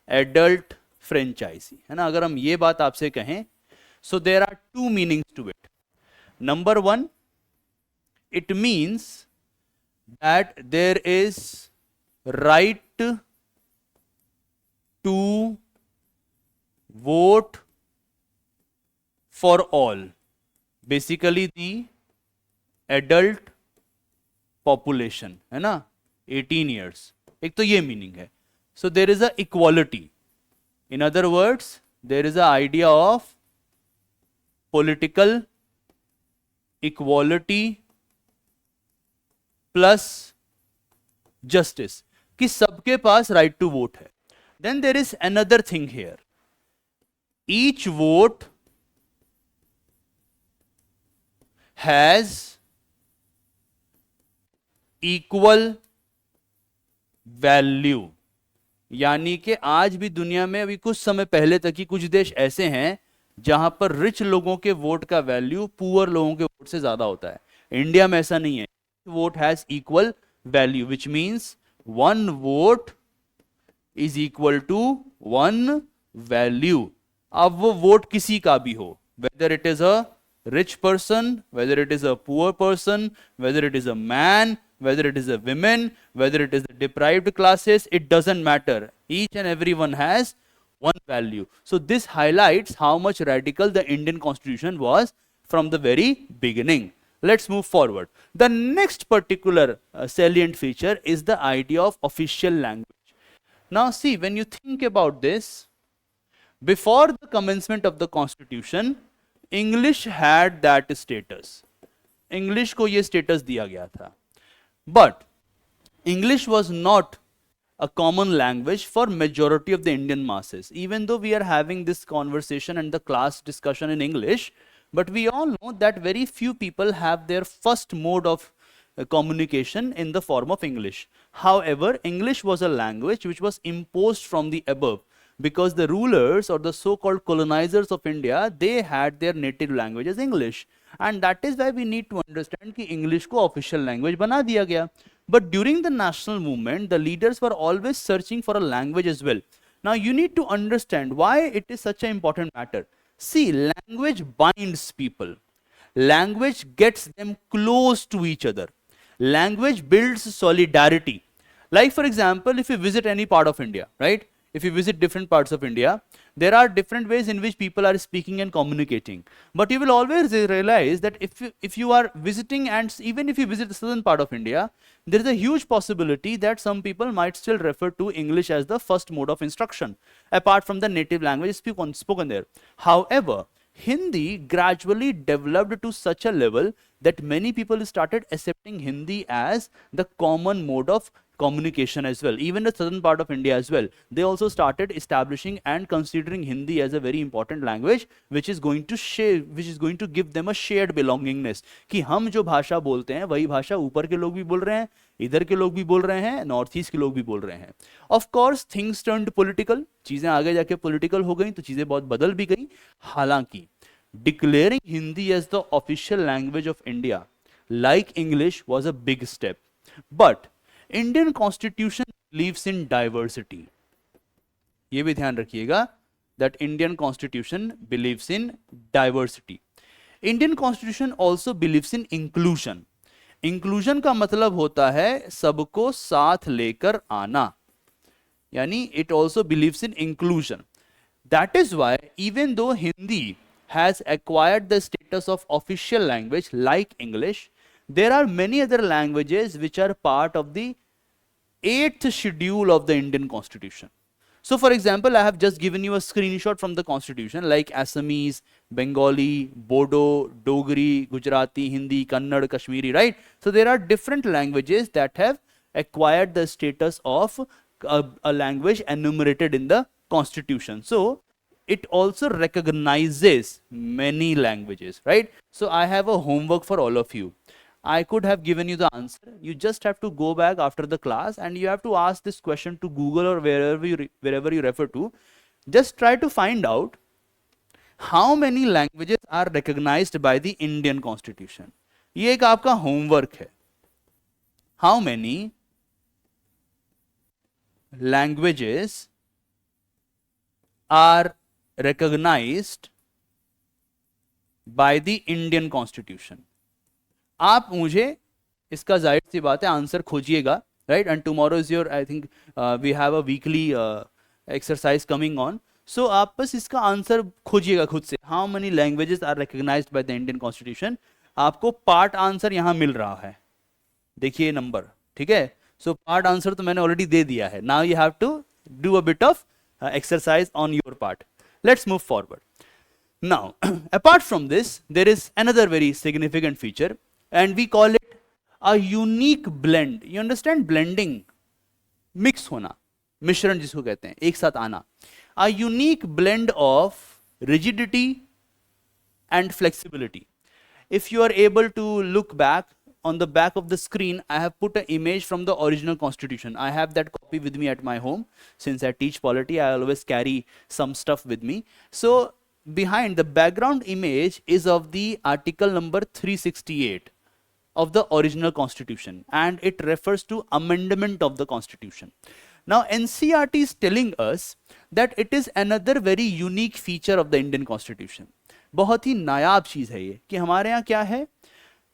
adult franchise, है ना. अगर हम ये बात आपसे कहें, so there are two meanings to it. Number one, it means that there is right to vote for all, basically the adult population, है ना, 18 years. एक तो ये मीनिंग है. So there is a equality. In other words, there is a idea of political equality plus justice, कि सबके पास right to vote है. Then there is another thing here, each vote has equal value. यानी कि आज भी दुनिया में, अभी कुछ समय पहले तक ही कुछ देश ऐसे हैं जहां पर रिच लोगों के वोट का वैल्यू पुअर लोगों के वोट से ज्यादा होता है. इंडिया में ऐसा नहीं है. Vote has equal value, which means one vote is equal to one value. अब वो वोट किसी का भी हो, whether it is a rich person, whether it is a poor person, whether it is a man, whether it is a women, whether it is the deprived classes, it doesn't matter. Each and everyone has one value. So this highlights how much radical the Indian constitution was from the very beginning. Let's move forward. The next particular salient feature is the idea of official language. Now see, when you think about this, before the commencement of the constitution, English had that status. English को ये status दिया गया था. But English was not a common language for majority of the Indian masses. Even though we are having this conversation and the class discussion in English, but we all know that very few people have their first mode of communication in the form of English. However, English was a language which was imposed from the above, because the rulers or the so-called colonizers of India, they had their native language as English, and that is why we need to understand कि English को official language बना दिया गया. But during the national movement, the leaders were always searching for a language as well. Now you need to understand why it is such an important matter. See, language binds people. Language gets them close to each other. Language builds solidarity. Like for example, if you visit any part of India, right? If you visit different parts of India, there are different ways in which people are speaking and communicating. But you will always realize that if you are visiting, and even if you visit the southern part of India, there is a huge possibility that some people might still refer to English as the first mode of instruction, apart from the native language spoken there. However, Hindi gradually developed to such a level that many people started accepting Hindi as the common mode of communication as well. Even the southern part of India as well, they also started establishing and considering Hindi as a very important language, which is going to give them a shared belongingness. कि हम जो भाषा बोलते हैं वही भाषा ऊपर के लोग भी बोल रहे हैं, इधर के लोग भी बोल रहे हैं, नॉर्थ ईस्ट के लोग भी बोल रहे हैं. Of course things turned political, चीजें आगे जाके पॉलिटिकल हो गई, तो चीजें बहुत बदल भी गई. हालांकि declaring Hindi as the official language of India, like English, was a big step. But Indian Constitution believes in diversity. ये भी ध्यान रखिएगा that Indian Constitution believes in diversity. Indian Constitution also believes in inclusion. Inclusion का मतलब होता है सबको साथ लेकर आना. यानी it also believes in inclusion. That is why even though Hindi has acquired the status of official language like English, there are many other languages which are part of the 8th schedule of the Indian Constitution. So for example, I have just given you a screenshot from the Constitution like Assamese, Bengali, Bodo, Dogri, Gujarati, Hindi, Kannada, Kashmiri, right? So there are different languages that have acquired the status of a language enumerated in the Constitution. So it also recognizes many languages, right? So I have a homework for all of you. I could have given you the answer. You just have to go back after the class and you have to ask this question to Google or wherever you refer to. Just try to find out how many languages are recognized by the Indian Constitution. ये एक आपका homework है. How many languages are recognized by the Indian Constitution? आप मुझे इसका जाहिर सी बात है आंसर खोजिएगा, right? And tomorrow is your, I think we have a weekly exercise coming on. So आप बस इसका आंसर खोजिएगा खुद से. How many languages are recognised by the Indian constitution. आपको पार्ट आंसर यहां मिल रहा है, देखिए नंबर, ठीक है? सो पार्ट आंसर तो मैंने ऑलरेडी दे दिया है. Now you have to do a bit of exercise on your part. Let's move forward. Now, apart from this, there is another very significant feature, and we call it a unique blend. You understand blending? Mix होना, मिश्रण जिसको कहते हैं, एक साथ आना. A unique blend of rigidity and flexibility. If you are able to look back, on the back of the screen, I have put an image from the original Constitution. I have that copy with me at my home. Since I teach polity, I always carry some stuff with me. So behind the background image is of the article number 368 of the original Constitution, and it refers to amendment of the Constitution. Now NCERT is telling us that it is another very unique feature of the Indian Constitution. बहुत ही नायाब चीज है ये कि हमारे यहाँ क्या है,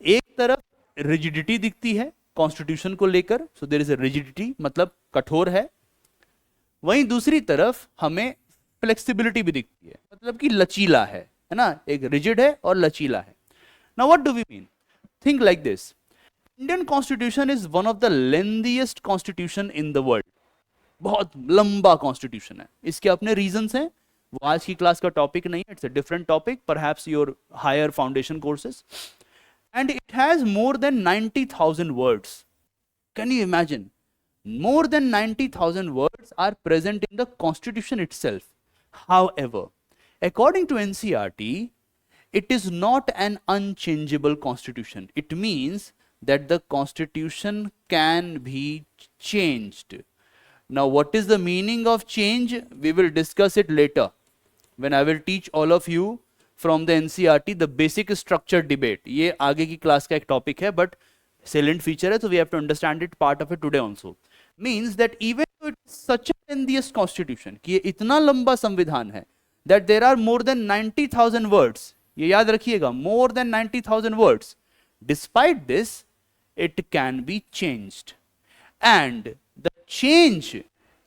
एक तरफ रिजिडिटी दिखती है कॉन्स्टिट्यूशन को लेकर, so there is a rigidity, मतलब कठोर है, वहीं दूसरी तरफ हमें फ्लेक्सिबिलिटी भी दिखती है, मतलब कि लचीला है ना, एक रिजिड है और लचीला है. Now what do we mean? Think like this. Indian constitution is one of the lengthiest constitution in the world. बहुत लंबा कॉन्स्टिट्यूशन है, इसके अपने रीजंस हैं, वो आज की क्लास का टॉपिक नहीं है, it's a different topic, perhaps your higher foundation courses. And it has more than 90,000 words. Can you imagine? More than 90,000 words are present in the constitution itself. However, according to NCERT, it is not an unchangeable constitution. It means that the constitution can be changed. Now, what is the meaning of change? We will discuss it later when I will teach all of you from the NCERT the basic structure debate. ये आगे की class का एक topic है, but salient feature है, so we have to understand it, part of it today also. Means that even though it is such a lengthiest constitution, कि ये इतना लंबा संविधान है, that there are more than 90,000 words, ये याद रखिएगा, more than 90,000 words. Despite this, it can be changed. And the change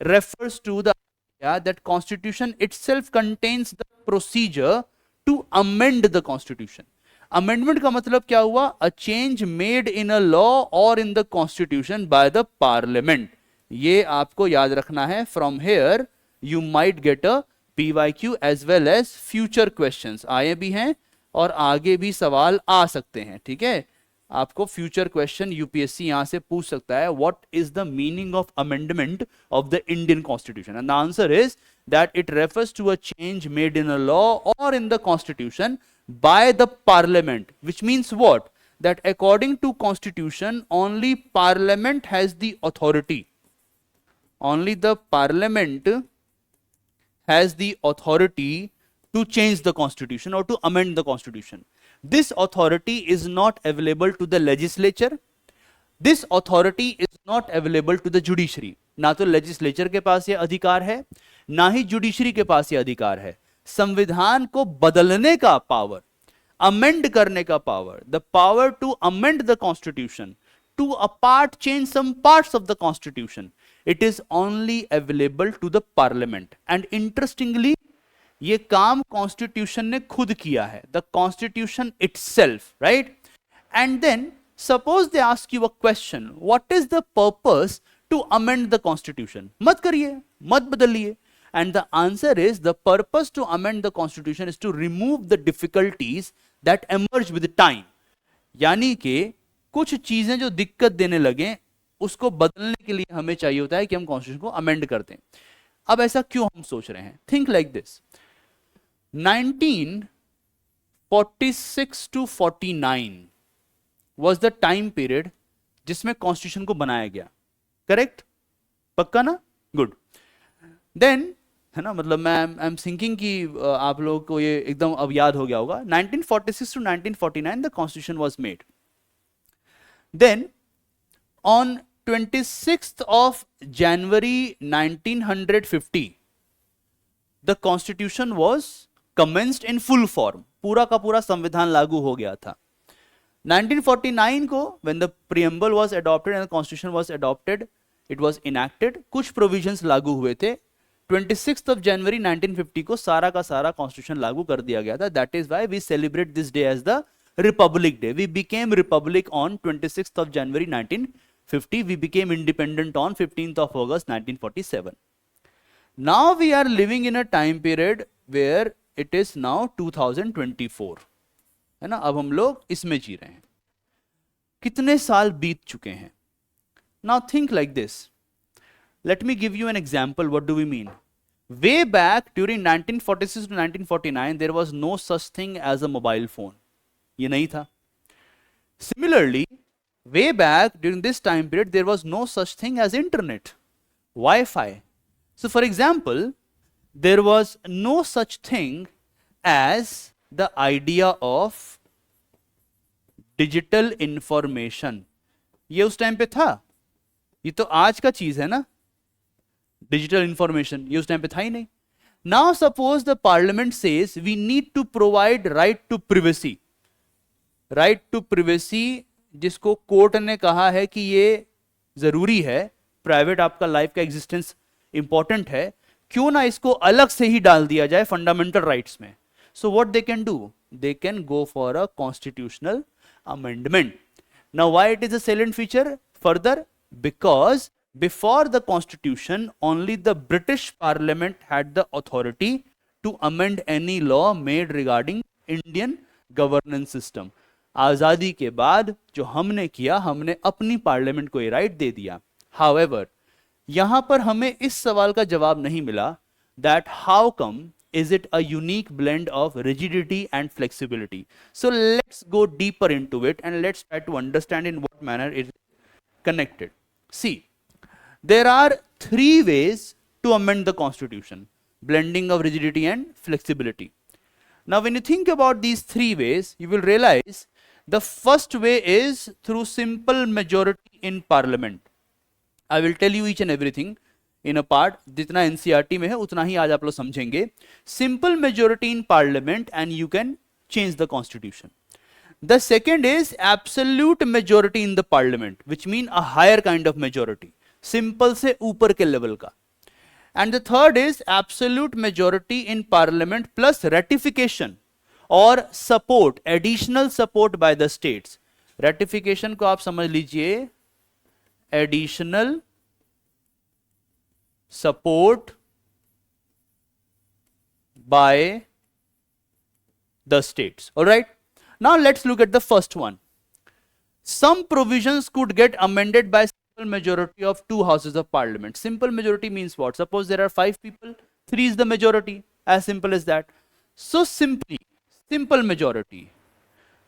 refers to the idea that constitution itself contains the procedure to amend the constitution. Amendment का मतलब क्या हुआ? A change made in a law और in the constitution by the parliament. ये आपको याद रखना है. From here you might get a PYQ as well as future questions. आए भी हैं और आगे भी सवाल आ सकते हैं, ठीक है. आपको फ्यूचर क्वेश्चन यूपीएससी यहां से पूछ सकता है, what is the meaning of amendment of the Indian constitution, and the answer is that it refers to a change made in a law और in the constitution by the parliament, which means what? That according to constitution only parliament has the authority. Only the parliament has the authority to change the constitution or to amend the constitution. This authority is not available to the legislature. This authority is not available to the judiciary. ना तो legislature के पास ये अधिकार है, ना ही judiciary के पास ये अधिकार है. संविधान को बदलने का पावर, अमेंड करने का power, the power to amend the constitution, to a part change some parts of the constitution, it is only available to the parliament. And interestingly ये काम कॉन्स्टिट्यूशन ने खुद किया है, the constitution itself, right. And then suppose they ask you a question, what is the purpose to amend the constitution? मत करिए, मत बदलिए. And the answer is the purpose to amend the constitution is to remove the difficulties that emerge with time. यानी कि कुछ चीजें जो दिक्कत देने लगे उसको बदलने के लिए हमें चाहिए होता है कि हम कॉन्स्टिट्यूशन को अमेंड कर दें. अब ऐसा क्यों हम सोच रहे हैं? Think like this. 1946 to 49 was the time period जिसमें कॉन्स्टिट्यूशन को बनाया गया. करेक्ट? पक्का ना? गुड. देन है ना, मतलब मैं आई एम थिंकिंग कि आप लोगों को ये एकदम अब याद हो गया होगा. 1946 to 1949 the constitution was made. Then on 26th of January 1950 the constitution was commenced in full form. पूरा का पूरा संविधान लागू हो गया था. 1949 को when the preamble was adopted and the constitution was adopted, it was enacted. कुछ provisions लागू हुए थे. 26th of January 1950 को सारा का सारा कॉन्स्टिट्यूशन लागू कर दिया गया था. That is why we celebrate this day as the Republic Day. We became republic on 26th of January 1950. We became independent on 15th of August 1947. Now we are living in a time period where it is now 2024. है ना, अब हम लोग इसमें जी रहे हैं. कितने साल बीत चुके हैं? Now think like this. Let me give you an example. What do we mean? Way back during 1946 to 1949, there was no such thing as a mobile phone. ये नहीं था. Similarly, way back during this time period, there was no such thing as internet, Wi-Fi. So for example, there was no such thing as the idea of digital information. ये उस time पे था. ये तो आज का चीज है ना. डिजिटल इंफॉर्मेशन, ये उस टाइम पे था ही नहीं. Now suppose the parliament says we need to provide right to privacy. Right to privacy जिसको कोर्ट ने कहा है कि ये जरूरी है, प्राइवेट आपका लाइफ का एग्जिस्टेंस इंपॉर्टेंट है, क्यों ना इसको अलग से ही डाल दिया जाए फंडामेंटल राइट्स में. So what they can do, they can go for a constitutional amendment. Now why it is a salient feature further? Because before the constitution only the British parliament had the authority to amend any law made regarding Indian governance system. आजादी के बाद जो हमने किया, हमने अपनी parliament को ये राइट दे दिया. However, यहां पर हमें इस सवाल का जवाब नहीं मिला that how come is it a unique blend of rigidity and flexibility. So let's go deeper into it and let's try to understand in what manner it is connected. See, there are three ways to amend the constitution: blending of rigidity and flexibility. Now when you think about these three ways, you will realize the first way is through simple majority in parliament. I will tell you each and everything in a part. जितना NCERT में है उतना ही आज आप लोग समझेंगे. Simple majority in parliament and you can change the constitution. The second is absolute majority in the parliament, which mean a higher kind of majority, simple से ऊपर के लेवल का. And the third is absolute majority in parliament plus ratification और support, additional support by the states. Ratification को आप समझ लीजिए additional support by the states. All right, now let's look at the first one. Some provisions could get amended by simple majority of two houses of parliament. Simple majority means what? Suppose there are 5 people, 3 is the majority, as simple as that. So simply, simple majority,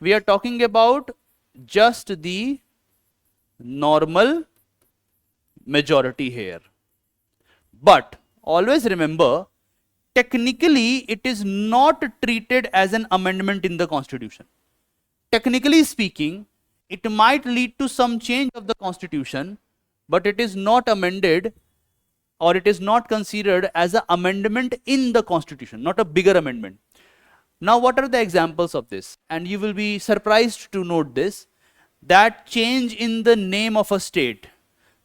we are talking about just the normal majority here. But always remember, technically it is not treated as an amendment in the constitution. Technically speaking, it might lead to some change of the constitution, but it is not amended or it is not considered as an amendment in the constitution, not a bigger amendment. Now what are the examples of this? And you will be surprised to note this, that change in the name of a state.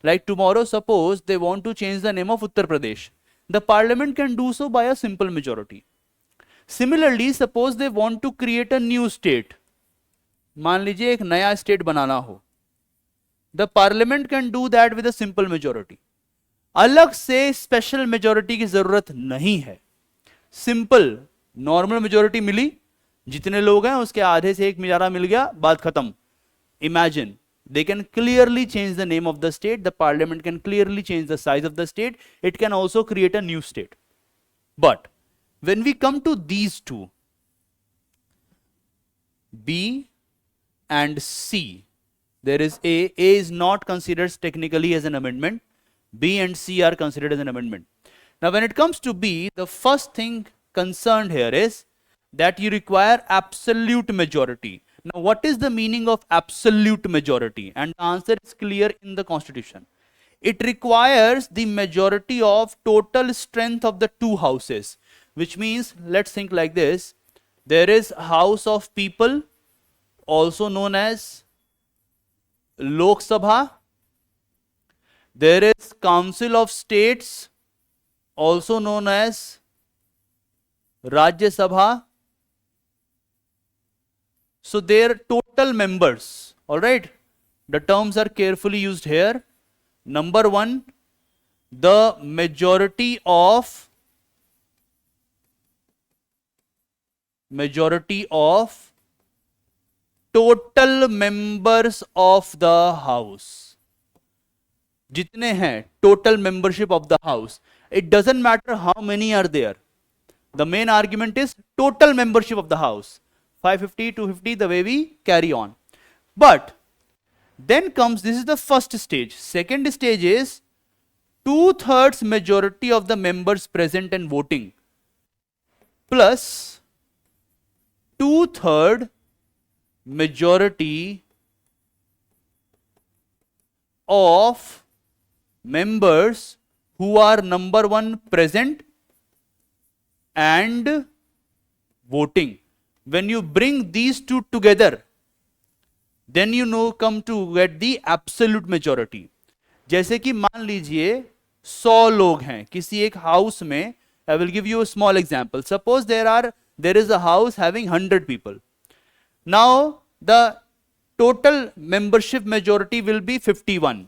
Like tomorrow, suppose they want to change the name of Uttar Pradesh. The parliament can do so by a simple majority. Similarly, suppose they want to create a new state. मान लीजिए एक नया state बनाना हो. The parliament can do that with a simple majority. अलग से special majority की जरूरत नहीं है. सिंपल नॉर्मल मेजोरिटी मिली, जितने लोग हैं उसके आधे से एक ज़्यादा मिल गया, बात खत्म. Imagine. They can clearly change the name of the state. The parliament can clearly change the size of the state. It can also create a new state. But when we come to these two, B and C, there is A. A is not considered technically as an amendment. B and C are considered as an amendment. Now when it comes to B, the first thing concerned here is that you require absolute majority. Now, what is the meaning of absolute majority? And the answer is clear in the constitution. It requires the majority of total strength of the two houses, which means, let's think like this. There is House of People, also known as Lok Sabha. There is Council of States, also known as Rajya Sabha. So their total members, all right, the terms are carefully used here. Number one, the majority of total members of the house. जितने हैं total membership of the house. It doesn't matter how many are there. The main argument is total membership of the house. 550, 250, the way we carry on. But then comes, this is the first stage. Second stage is 2/3 majority of the members present and voting plus 2/3 majority of members who are number one present and voting. When you bring these two together, then you know come to get the absolute majority. जैसे कि मान लीजिए 100 लोग हैं किसी एक house में. I will give you a small example. Suppose there is a house having 100 people. Now the total membership majority will be 51.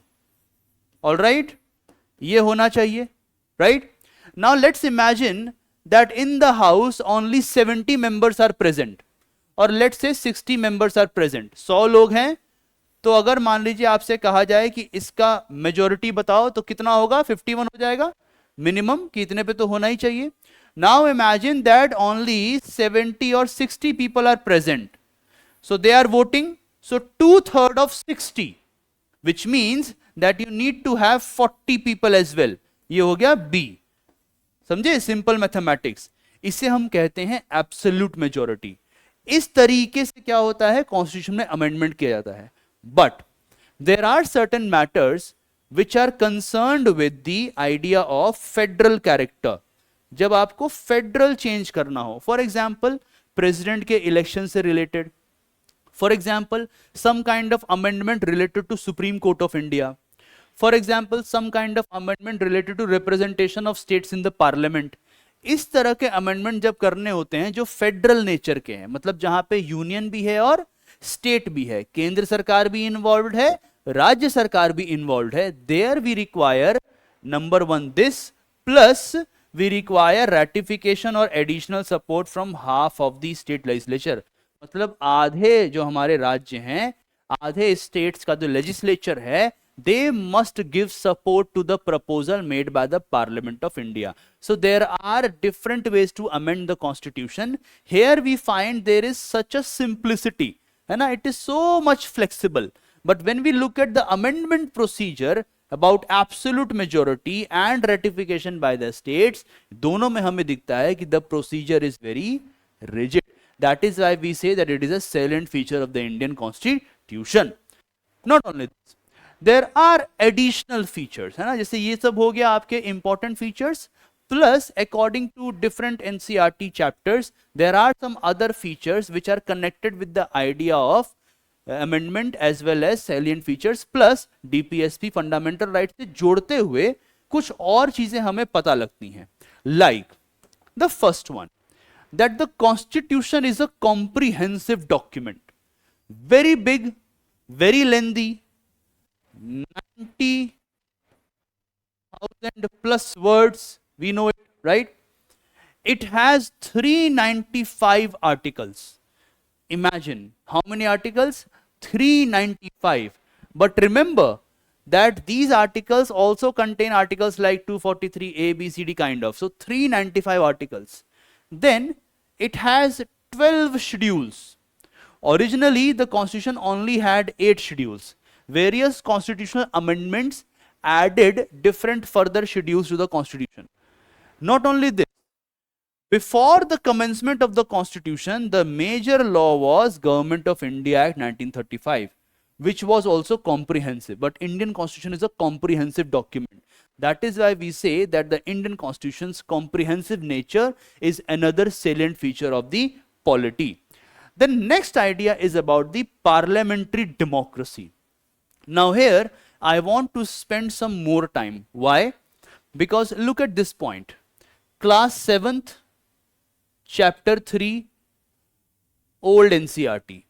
All right? ये होना चाहिए, right? Now let's imagine that in the house only 70 members are present, और let's say 60 members are present. 100 लोग हैं, तो अगर मान लीजिए आपसे कहा जाए कि इसका मेजोरिटी बताओ तो कितना होगा? 51 हो जाएगा मिनिमम, कि इतने पे तो होना ही चाहिए. Now imagine that only 70 or 60 people are present, so they are voting. So 2/3 of 60, which means that you need to have 40 people as well. ये हो गया B. समझे? Simple mathematics. इसे हम कहते हैं एब्सोल्यूट मेजोरिटी. इस तरीके से क्या होता है? कॉन्स्टिट्यूशन में अमेंडमेंट किया जाता है. But there are certain matters which are concerned with the idea of federal character. जब आपको फेडरल चेंज करना हो, फॉर एग्जाम्पल प्रेसिडेंट के इलेक्शन से related, for example some kind of amendment related to Supreme Court of India, for example some kind of amendment related to representation of states in the parliament. इस तरह के amendment जब करने होते हैं जो फेडरल नेचर के हैं, मतलब जहां पे यूनियन भी है और स्टेट भी है, केंद्र सरकार भी इन्वॉल्व है, राज्य सरकार भी इन्वॉल्व है, there we require number one this, plus we require ratification और additional support from half of the state legislature. मतलब आधे जो हमारे राज्य हैं, आधे स्टेट्स का जो लेजिस्लेचर है, they must give support to the proposal made by the Parliament of India. So there are different ways to amend the constitution. Here we find there is such a simplicity, है ना? It is so much flexible. But when we look at the amendment procedure about absolute majority and ratification by the states, दोनों में हमें दिखता है कि the procedure is very rigid. That is why we say that it is a salient feature of the Indian Constitution. Not only this, there are additional features, है ना? जैसे ये सब हो गया आपके important features. Plus, according to different NCERT chapters, there are some other features which are connected with the idea of amendment as well as salient features. Plus, DPSP fundamental rights से जोड़ते हुए कुछ और चीजें हमें पता लगती हैं. Like the first one, that the constitution is a comprehensive document, very big, very lengthy, 90,000 plus words, we know it, right? It has 395 articles. Imagine how many articles? 395. But remember that these articles also contain articles like 243 A, B, C, D kind of. So 395 articles. Then it has 12 schedules. Originally the constitution only had 8 schedules. Various constitutional amendments added different further schedules to the constitution. Not only this, before the commencement of the constitution, the major law was Government of India Act 1935, which was also comprehensive. But Indian constitution is a comprehensive document. That is why we say that the Indian constitution's comprehensive nature is another salient feature of the polity. The next idea is about the parliamentary democracy. Now here I want to spend some more time. Why? Because look at this point. Class 7th, chapter 3, old NCERT.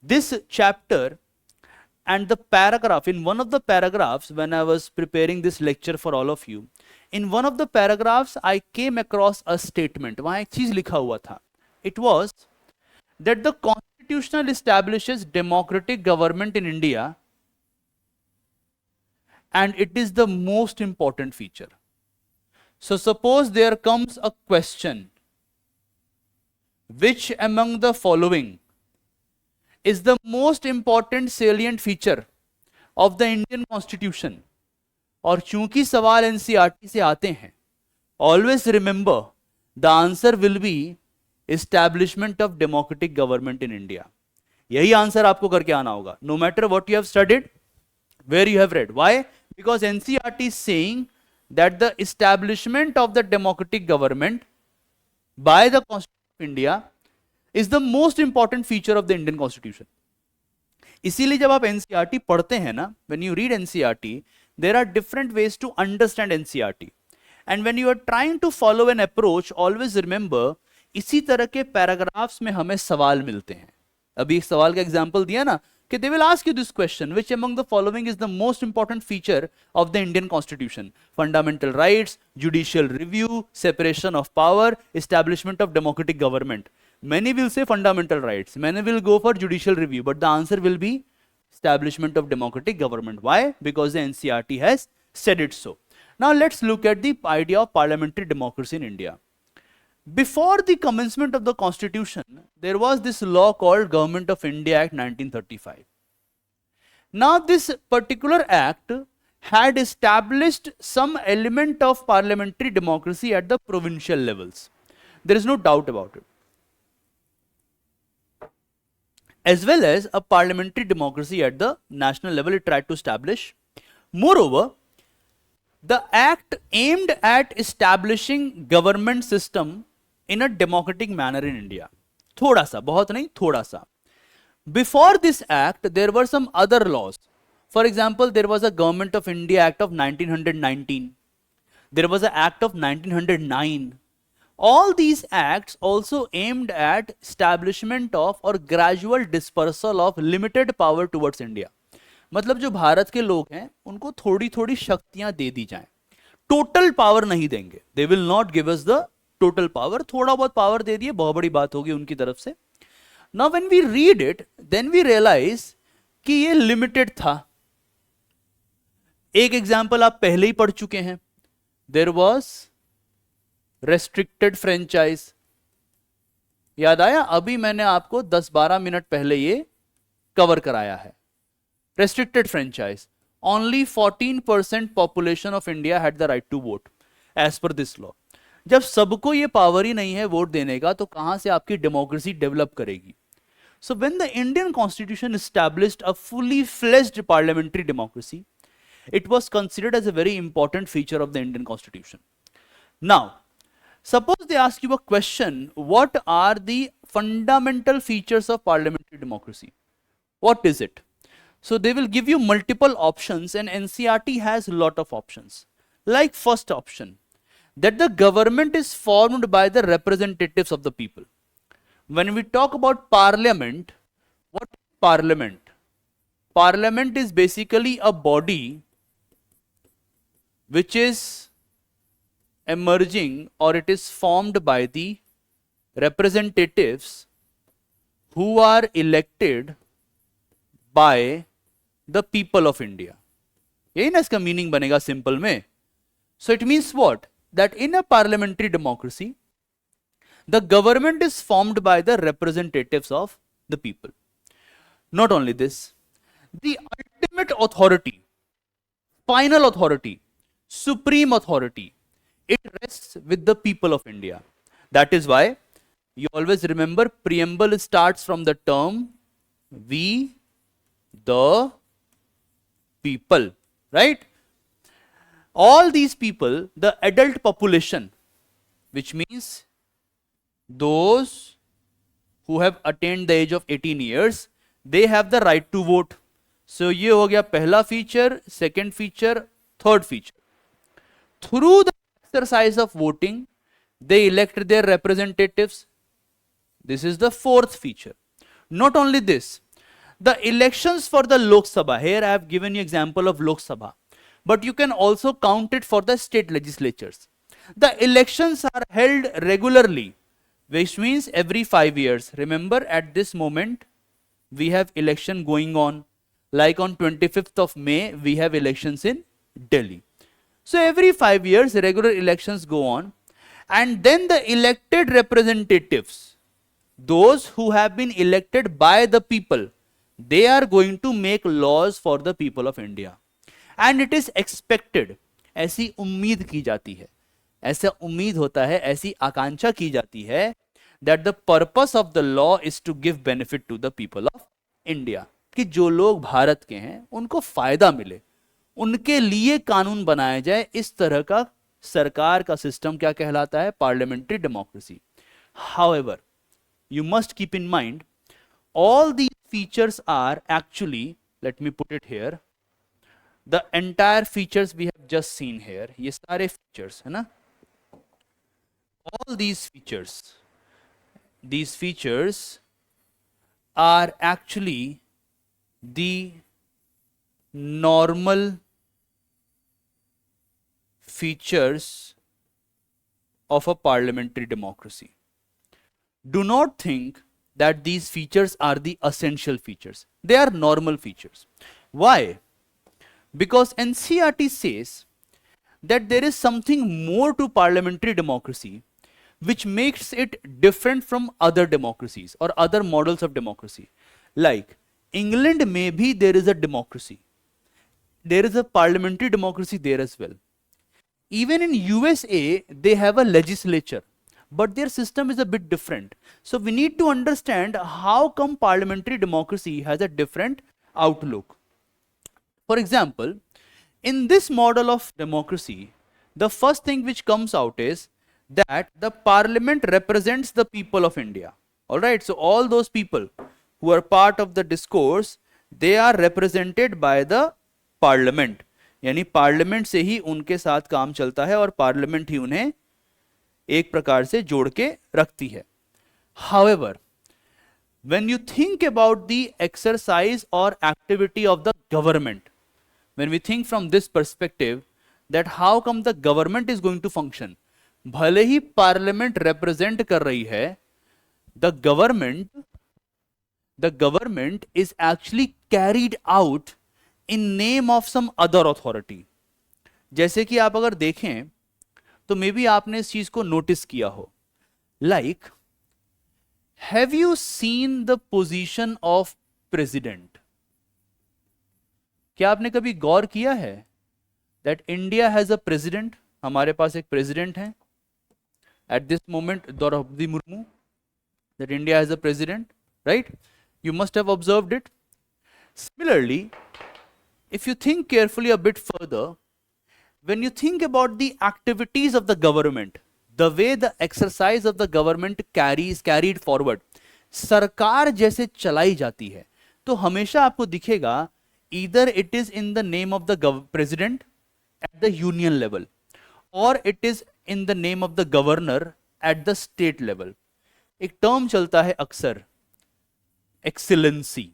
This chapter and the paragraph, in one of the paragraphs when I was preparing this lecture for all of you, in one of the paragraphs I came across a statement. वहाँ एक चीज लिखा हुआ था. It was that the constitution establishes democratic government in India and it is the most important feature. So suppose there comes a question, which among the following is the most important salient feature of the Indian constitution? और चूंकि सवाल NCERT से आते हैं, always remember the answer will be establishment of democratic government in India. यही answer आपको करके आना होगा, no matter what you have studied, where you have read. Why? because NCERT is saying that the establishment of the democratic government by the Constitution of India is the most important feature of the Indian Constitution. इसीलिए जब आप NCERT पढ़ते हैं ना, when you read NCERT, there are different ways to understand NCERT. And when you are trying to follow an approach, always remember, इसी तरह के paragraphs में हमें सवाल मिलते हैं. अभी एक सवाल का एग्जांपल दिया ना कि they will ask you this question, which among the following is the most important feature of the Indian Constitution? Fundamental rights, judicial review, separation of power, establishment of democratic government. Many will say fundamental rights, many will go for judicial review, but the answer will be establishment of democratic government. Why? Because the NCERT has said it so. Now let's look at the idea of parliamentary democracy in India. Before the commencement of the Constitution, there was this law called Government of India Act 1935. Now this particular act had established some element of parliamentary democracy at the provincial levels. There is no doubt about it. As well as a parliamentary democracy at the national level it tried to establish. Moreover, the act aimed at establishing government system in a democratic manner in India. थोड़ा सा, बहुत नहीं, थोड़ा सा. Before this act, there were some other laws. For example, there was a Government of India Act of 1919. There was an Act of 1909. All these acts also aimed at establishment of or gradual dispersal of limited power towards India. मतलब जो भारत के लोग हैं उनको थोड़ी थोड़ी शक्तियां दे दी जाएं, टोटल पावर नहीं देंगे. They will not give us the total power. थोड़ा बहुत पावर दे दिए, बहुत बड़ी बात होगी उनकी तरफ से. Now when we read it, then we realize कि ये लिमिटेड था. एक एग्जाम्पल आप पहले ही पढ़ चुके हैं. There was restricted franchise. याद आया? अभी मैंने आपको 10-12 मिनट पहले ये कवर कराया है. Restricted franchise. Only 14% population of India had the right to vote as per this law. जब सबको ये पावर ही नहीं है वोट देने का, तो कहां से आपकी डेमोक्रेसी डेवलप करेगी? So when the Indian Constitution established a fully fledged parliamentary democracy, it was considered as a very important feature of the Indian Constitution. Now, suppose they ask you a question, what are the fundamental features of parliamentary democracy? What is it? So they will give you multiple options, and NCERT has a lot of options. Like first option, that the government is formed by the representatives of the people. When we talk about parliament, what is parliament? Parliament is basically a body which is emerging, or it is formed by the representatives who are elected by the people of India. यही ना इसका meaning बनेगा simple में. So it means what? That in a parliamentary democracy, the government is formed by the representatives of the people. Not only this, the ultimate authority, final authority, supreme authority, it rests with the people of India. That is why you always remember preamble starts from the term we the people, right? All these people, the adult population, which means those who have attained the age of 18 years, they have the right to vote. So ये हो गया पहला feature, second feature, third feature. Through the exercise of voting, they elect their representatives. This is the fourth feature. Not only this, the elections for the Lok Sabha, here I have given you example of Lok Sabha, but you can also count it for the state legislatures. The elections are held regularly, which means every 5 years. Remember, at this moment, we have election going on. Like on 25th of May, we have elections in Delhi. So every 5 years, regular elections go on. And then the elected representatives, those who have been elected by the people, they are going to make laws for the people of India. And it is expected, ऐसी उम्मीद की जाती है, ऐसा उम्मीद होता है, ऐसी आकांक्षा की जाती है, that the purpose of the law is to give benefit to the people of India. कि जो लोग भारत के हैं उनको फायदा मिले, उनके लिए कानून बनाया जाए, इस तरह का सरकार का सिस्टम क्या कहलाता है? Parliamentary democracy. However, you must keep in mind all these features are actually, let me put it here, the entire features we have just seen here, ये सारे features है ना, all these features are actually the normal features of a parliamentary democracy. Do not think that these features are the essential features. They are normal features. Why? Because NCERT says that there is something more to parliamentary democracy which makes it different from other democracies or other models of democracy. Like England, maybe there is a democracy. There is a parliamentary democracy there as well. Even in USA, they have a legislature, but their system is a bit different. So we need to understand how come parliamentary democracy has a different outlook. For example, in this model of democracy, the first thing which comes out is that the parliament represents the people of India. All right, so all those people who are part of the discourse, they are represented by the parliament. यानी parliament से ही उनके साथ काम चलता है और parliament ही उन्हें एक प्रकार से जोड़ के रखती है. However, when you think about the exercise or activity of the government, when we think from this perspective that how come the government is going to function, भले ही पार्लियामेंट रिप्रेजेंट कर रही है, the government is actually carried out in name of some other authority. जैसे कि आप अगर देखें तो मे बी आपने इस चीज को नोटिस किया हो. Like, have you seen the position of president? क्या आपने कभी गौर किया है that India has a president? हमारे पास एक प्रेसिडेंट है at this moment, Draupadi Murmu, that India has a president, right? You must have observed it. Similarly, if you think carefully a bit further, when you think about the activities of the government, the way the exercise of the government carried forward, सरकार जैसे चलाई जाती है, तो हमेशा आपको दिखेगा either it is in the name of the president at the union level or it is in the name of the governor at the state level. एक टर्म चलता है अक्सर, एक्सीलेंसी.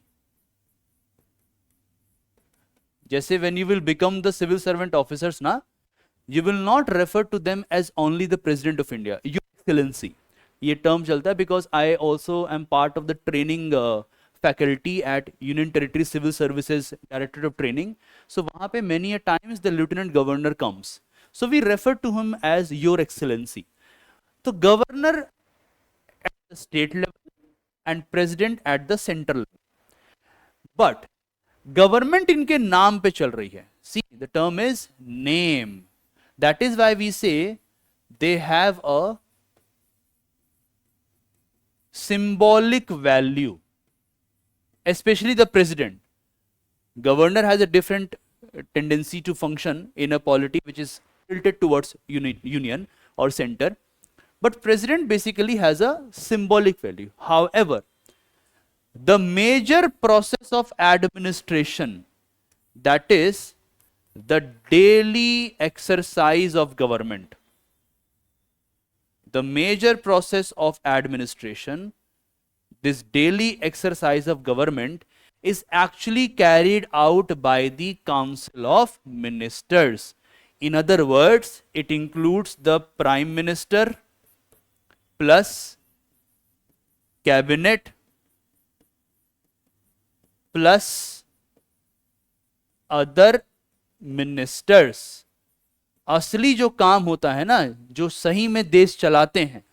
जैसे when you will become the civil servant officers ना, you will not refer to them as only the president of India, your excellency. ये term चलता है because I also am part of the training faculty at Union Territory Civil Services Directorate of Training. So वहाँ पे many a times the lieutenant governor comes, so we refer to him as your excellency. तो governor at the state level and president at the central level, but government इनके नाम पे चल रही है. See, the term is name. That is why we say they have a symbolic value, especially the president. Governor has a different tendency to function in a polity which is tilted towards union or center, but president basically has a symbolic value. However, the major process of administration, that is the daily exercise of government, the major process of administration, this daily exercise of government is actually carried out by the Council of Ministers. In other words, it includes the Prime Minister plus cabinet plus other ministers. असली जो काम होता है ना, जो सही में देश चलाते हैं,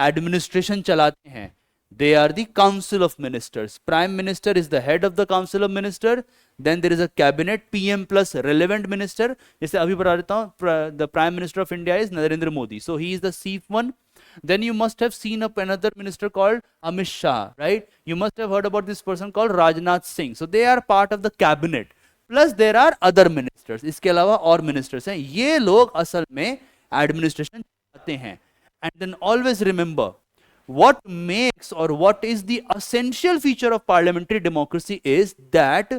एडमिनिस्ट्रेशन चलाते हैं, they are the council of ministers. Prime minister is the head of the council of minister. Then there is a cabinet, PM plus relevant minister. जैसे अभी बता देता हूँ, the prime minister of India is Narendra Modi, so he is the chief one. Then you must have seen another minister called Amit Shah, right? You must have heard about this person called Rajnath Singh. So they are part of the cabinet. Plus there are other ministers, इसके अलावा और ministers हैं, ये लोग असल में administration चाहते हैं. And then always remember what makes or what is the essential feature of parliamentary democracy is that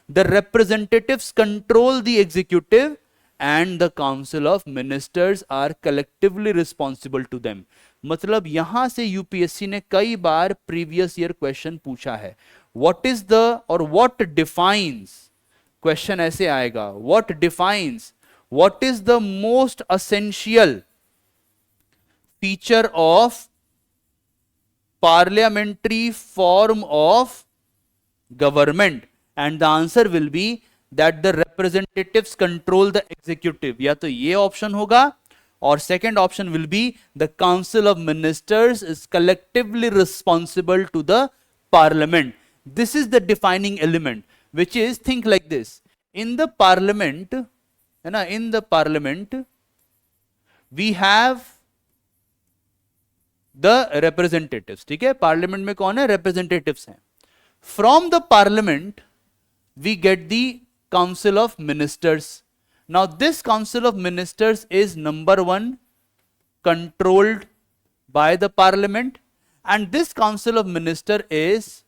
the representatives control the executive and the council of ministers are collectively responsible to them. मतलब यहां से UPSC ने कई बार previous year question पूछा है. what is the or what defines, question ऐसे आएगा, what defines, what is the most essential feature of parliamentary form of government, and the answer will be that the representatives control the executive. या तो ये option होगा, और second option will be the council of ministers is collectively responsible to the parliament. This is the defining element, which is, think like this, in the parliament, है ना, in the parliament we have the representatives. ठीक है, parliament में कौन है, representatives हैं. From the parliament we get the council of ministers. Now this council of ministers is number one controlled by the parliament, and this council of minister is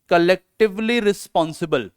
collectively responsible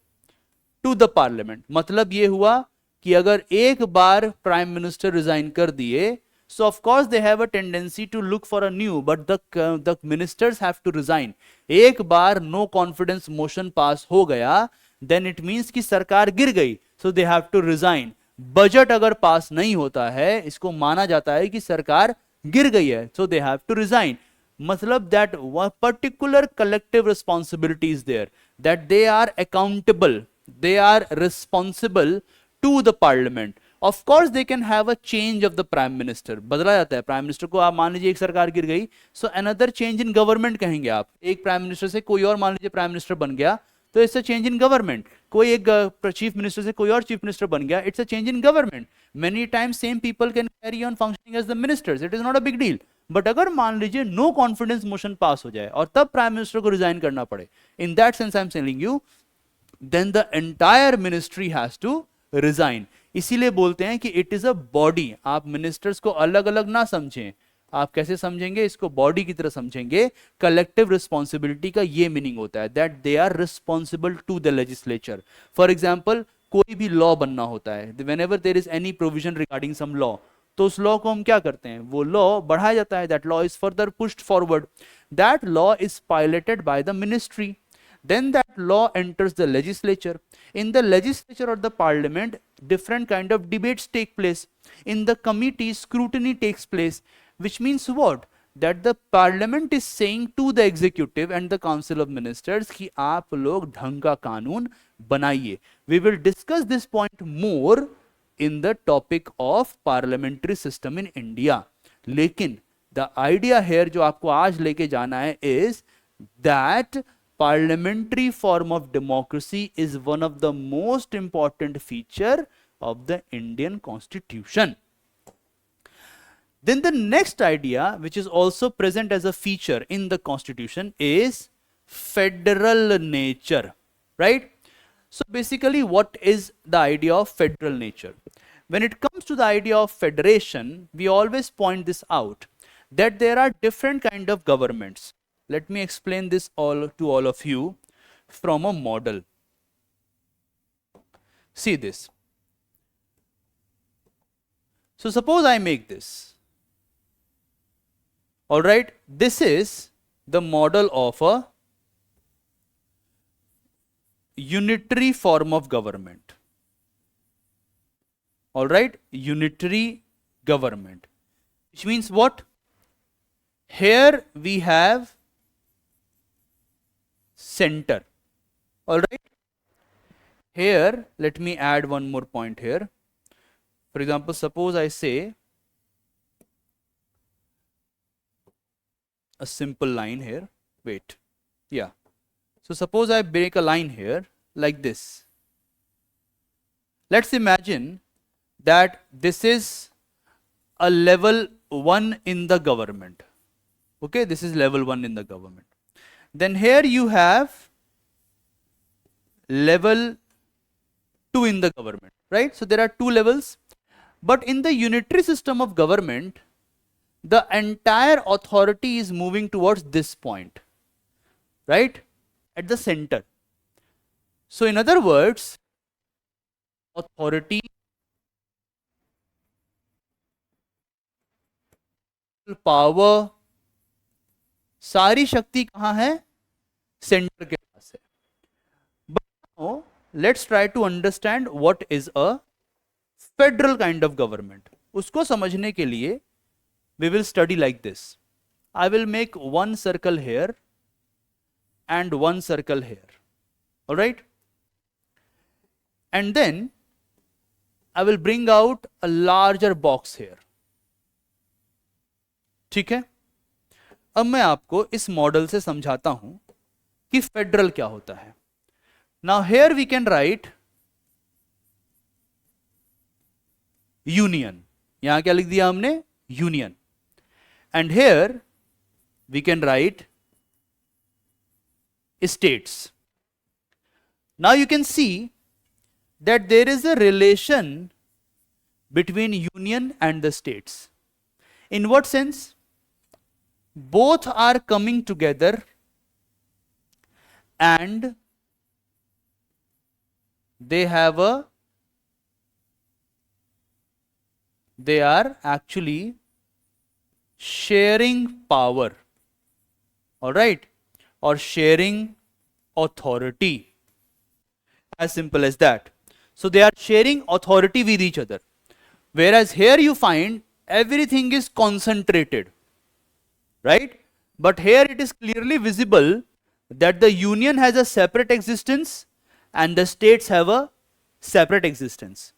to the parliament. मतलब ये हुआ कि अगर एक बार prime minister resign कर दिए, so of course they have a tendency to look for a new, but the ministers have to resign. एक बार no confidence motion pass हो गया, then it means कि सरकार गिर गई, so they have to resign. Budget अगर पास नहीं होता है, इसको माना जाता है कि सरकार गिर गई है, so they have to resign. मतलब that one particular collective responsibility is there, that they are accountable, they are responsible to the parliament. Of course they can have a change of the prime minister, बदला जाता है prime minister को. आप मान लीजिए एक सरकार गिर गई, so another change in government कहेंगे आप. एक प्राइम मिनिस्टर से कोई और मान लीजिए प्राइम मिनिस्टर बन गया, तो it's a change in government. कोई एक चीफ मिनिस्टर से कोई और चीफ मिनिस्टर बन गया, it's a change in government. Many times same people can carry on functioning as the ministers, it is not a big deal. But अगर मान लीजिए नो कॉन्फिडेंस मोशन पास हो जाए और तब प्राइम मिनिस्टर को रिजाइन करना पड़े, in that sense I am telling you, then the entire ministry has to resign. इसीलिए बोलते हैं कि इट इज अ बॉडी. आप मिनिस्टर्स को अलग अलग ना समझें. आप कैसे समझेंगे, इसको बॉडी की तरह समझेंगे. कलेक्टिव रिस्पॉन्सिबिलिटी का ये मीनिंग होता है that they are responsible to the legislature. For example, कोई भी लॉ बनना होता है, whenever there is any provision regarding some law, तो उस लॉ को हम क्या करते हैं, वो लॉ बढ़ाया जाता है. That law is further pushed forward. That law is piloted by the ministry. Then that law enters the legislature. In the legislature or the parliament, different kind of debates take place. In the committee, scrutiny takes place, which means what? That the parliament is saying to the executive and the council of ministers कि आप लोग ढंग का कानून बनाइए. We will discuss this point more in the topic of parliamentary system in India. लेकिन the idea here जो आपको आज लेके जाना है is that parliamentary form of democracy is one of the most important feature of the Indian constitution. Then the next idea, which is also present as a feature in the constitution, is federal nature, right? So basically, what is the idea of federal nature? When it comes to the idea of federation, we always point this out, that there are different kind of governments. Let me explain this to all of you from a model. See this. So suppose I make this. All right, this is the model of a unitary form of government. All right, unitary government, which means what? Here we have center. All right, here let me add one more point here. For example, suppose I say a simple line here. Wait, yeah, so suppose I break a line here like this. Let's imagine that this is a level 1 in the government. Okay, this is level 1 in the government. Then here you have level two in the government, right? So there are two levels. But in the unitary system of government, the entire authority is moving towards this point, right? At the center. So in other words, authority, power, सारी शक्ति कहाँ है? Centre के पास है. But now let's try to understand what is a federal kind of government. उसको समझने के लिए we will study like this. I will make one circle here and one circle here. All right? And then I will bring out a larger box here. ठीक है? अब मैं आपको इस मॉडल से समझाता हूं कि फेडरल क्या होता है. Now here we can write union. यहां क्या लिख दिया हमने? Union. And here we can write states. Now you can see that there is a relation between union and the states. In what sense? Both are coming together and they are actually sharing power, all right, or sharing authority. As simple as that. So they are sharing authority with each other. Whereas here you find everything is concentrated, right? But here it is clearly visible that the union has a separate existence and the states have a separate existence.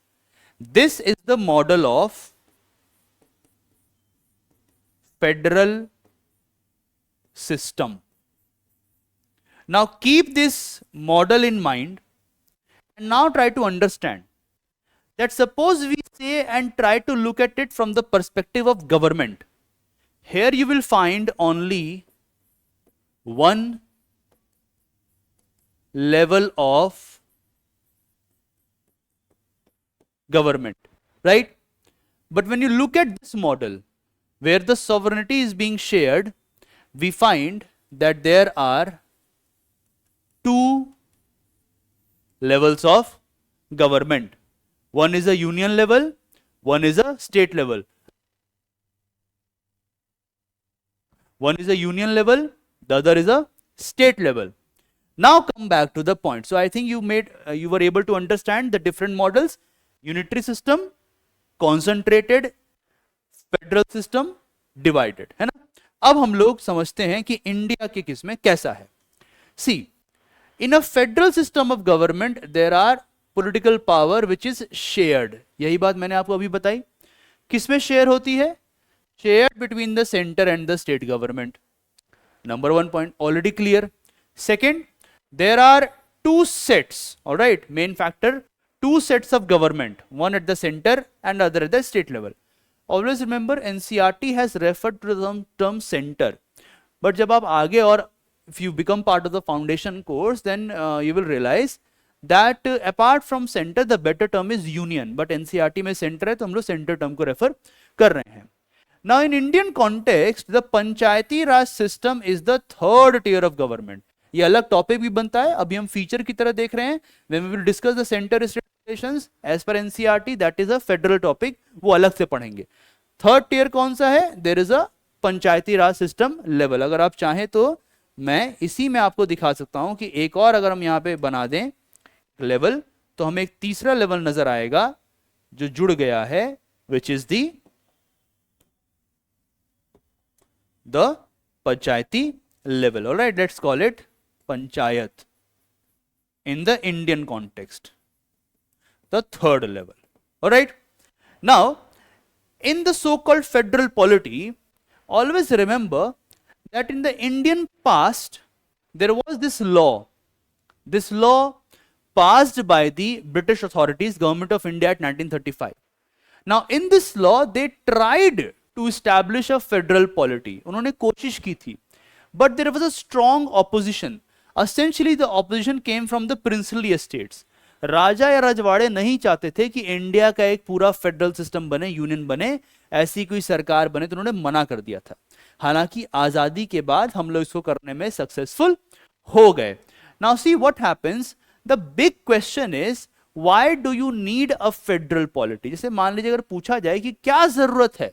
This is the model of federal system. Now keep this model in mind and now try to understand that suppose we say and try to look at it from the perspective of government. Here you will find only one level of government, right? But when you look at this model where the sovereignty is being shared, we find that there are two levels of government. One is a union level, one is a state level. One is a union level, the other is a state level. Now come back to the point. So I think you were able to understand the different models. Unitary system, concentrated, federal system divided, है ना. अब हम लोग समझते हैं कि India के case में कैसा है. See, in a federal system of government there are political power which is shared. यही बात मैंने आपको अभी बताई. किसमें शेयर होती है? Shared between the centre and the state government. Number one point already clear. Second, there are two sets, alright, main factor, two sets of government, one at the center and other at the state level. Always remember NCERT has referred to the term center, but जब आप आगे और if you become part of the foundation course, then you will realize that apart from center the better term is union, but NCERT में center है तो हम लोग center term को refer कर रहे हैं. Now in Indian context, the Panchayati Raj system is the third tier of government. ये अलग टॉपिक भी बनता है, अभी हम फीचर की तरह देख रहे हैं. When we will discuss the center state relations as per NCERT, that is a federal topic, वो अलग से पढ़ेंगे. थर्ड टियर कौन सा है? There is a Panchayati Raj system level. अगर आप चाहें तो मैं इसी में आपको दिखा सकता हूं कि एक और अगर हम यहाँ पे बना दें लेवल, तो हमें एक तीसरा लेवल नजर आएगा जो जुड़ गया है, which is the Panchayati level. All right, let's call it panchayat in the Indian context, the third level. All right, now in the so-called federal polity, always remember that in the Indian past there was this law passed by the British authorities, Government of India at 1935. Now in this law they tried to establish a federal polity. उन्होंने कोशिश की थी, but there was a strong opposition. Essentially the opposition came from the princely estates. राजा या रजवाड़े नहीं चाहते थे कि India का एक पूरा फेडरल सिस्टम बने, यूनियन बने, ऐसी कोई सरकार बने, तो उन्होंने मना कर दिया था। हालांकि आजादी के बाद हम लोग इसको करने में सक्सेसफुल हो गए। Now see what happens, the big question is why do you need a federal polity. जैसे मान लीजिए अगर पूछा जाए कि क्या जरूरत है,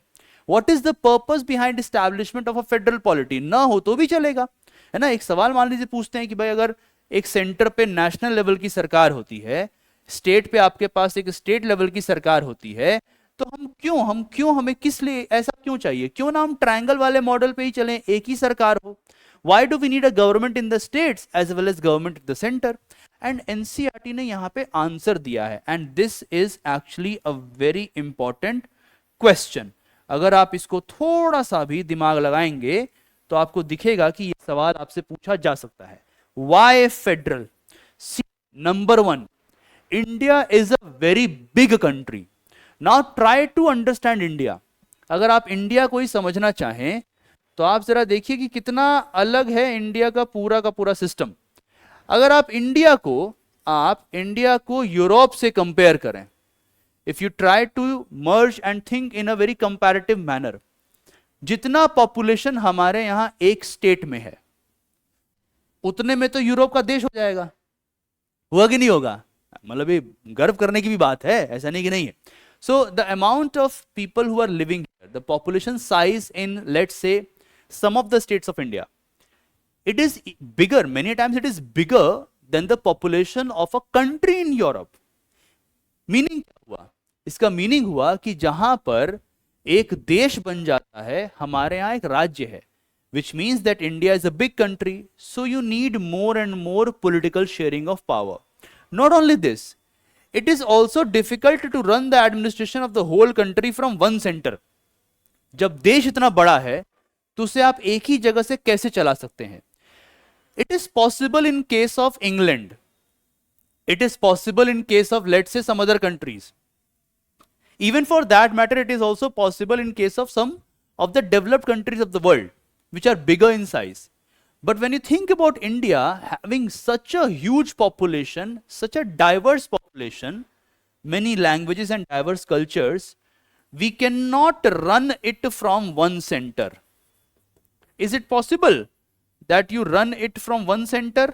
what is the purpose behind establishment of a federal polity, ना हो तो भी चलेगा, है ना। एक सवाल मान लीजिए पूछते हैं कि भाई अगर एक सेंटर पे नेशनल लेवल की सरकार होती है, स्टेट पे आपके पास एक स्टेट लेवल की सरकार होती है, तो हमें किस लिए ऐसा क्यों चाहिए, क्यों ना हम ट्रायंगल वाले मॉडल पे ही चलें, एक ही सरकार हो। Why do we need a government in the states as well as government in the center? And NCERT ने यहाँ पे आंसर दिया है, and this is actually a very important question. अगर आप इसको थोड़ा सा भी दिमाग लगाएंगे तो आपको दिखेगा कि ये सवाल आपसे पूछा जा सकता है। Why federal? See, number one, India is a very big country. Now try to understand India. अगर आप इंडिया को ही समझना चाहें तो आप जरा देखिए कि कितना अलग है इंडिया का पूरा सिस्टम। अगर आप इंडिया को यूरोप से कंपेयर करें, if you try to merge and think in a very comparative manner, जितना पॉपुलेशन हमारे यहां एक स्टेट में है उतने में तो यूरोप का देश हो जाएगा, हुआ कि नहीं होगा? मतलब ये गर्व करने की भी बात है, ऐसा नहीं कि नहीं है। So the amount of people who are living, the population size in let's say some of the states of India, it is bigger, many times it is bigger than the population of a country in Europe. Meaning क्या हुआ? इसका meaning हुआ कि जहां पर एक देश बन जाता है, हमारे यहां एक राज्य है, which means that India is a big country, so you need more and more political sharing of power. Not only this, it is also difficult to run the administration of the whole country from one center. जब देश इतना बड़ा है तो उसे आप एक ही जगह से कैसे चला सकते हैं? It is possible in case of England, it is possible in case of let's say some other countries, even for that matter it is also possible in case of some of the developed countries of the world which are bigger in size. But when you think about India having such a huge population, such a diverse population, many languages and diverse cultures, we cannot run it from one center. Is it possible that you run it from one center?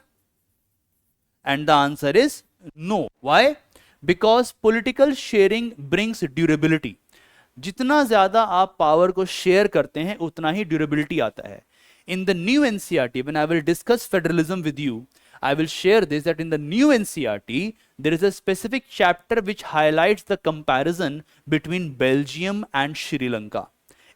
And the answer is no. Why? Because political sharing brings durability. जितना ज्यादा आप power को share करते हैं उतना ही durability आता है। In the new NCERT, when I will discuss federalism with you, I will share this, that in the new NCERT there is a specific chapter which highlights the comparison between Belgium and Sri Lanka.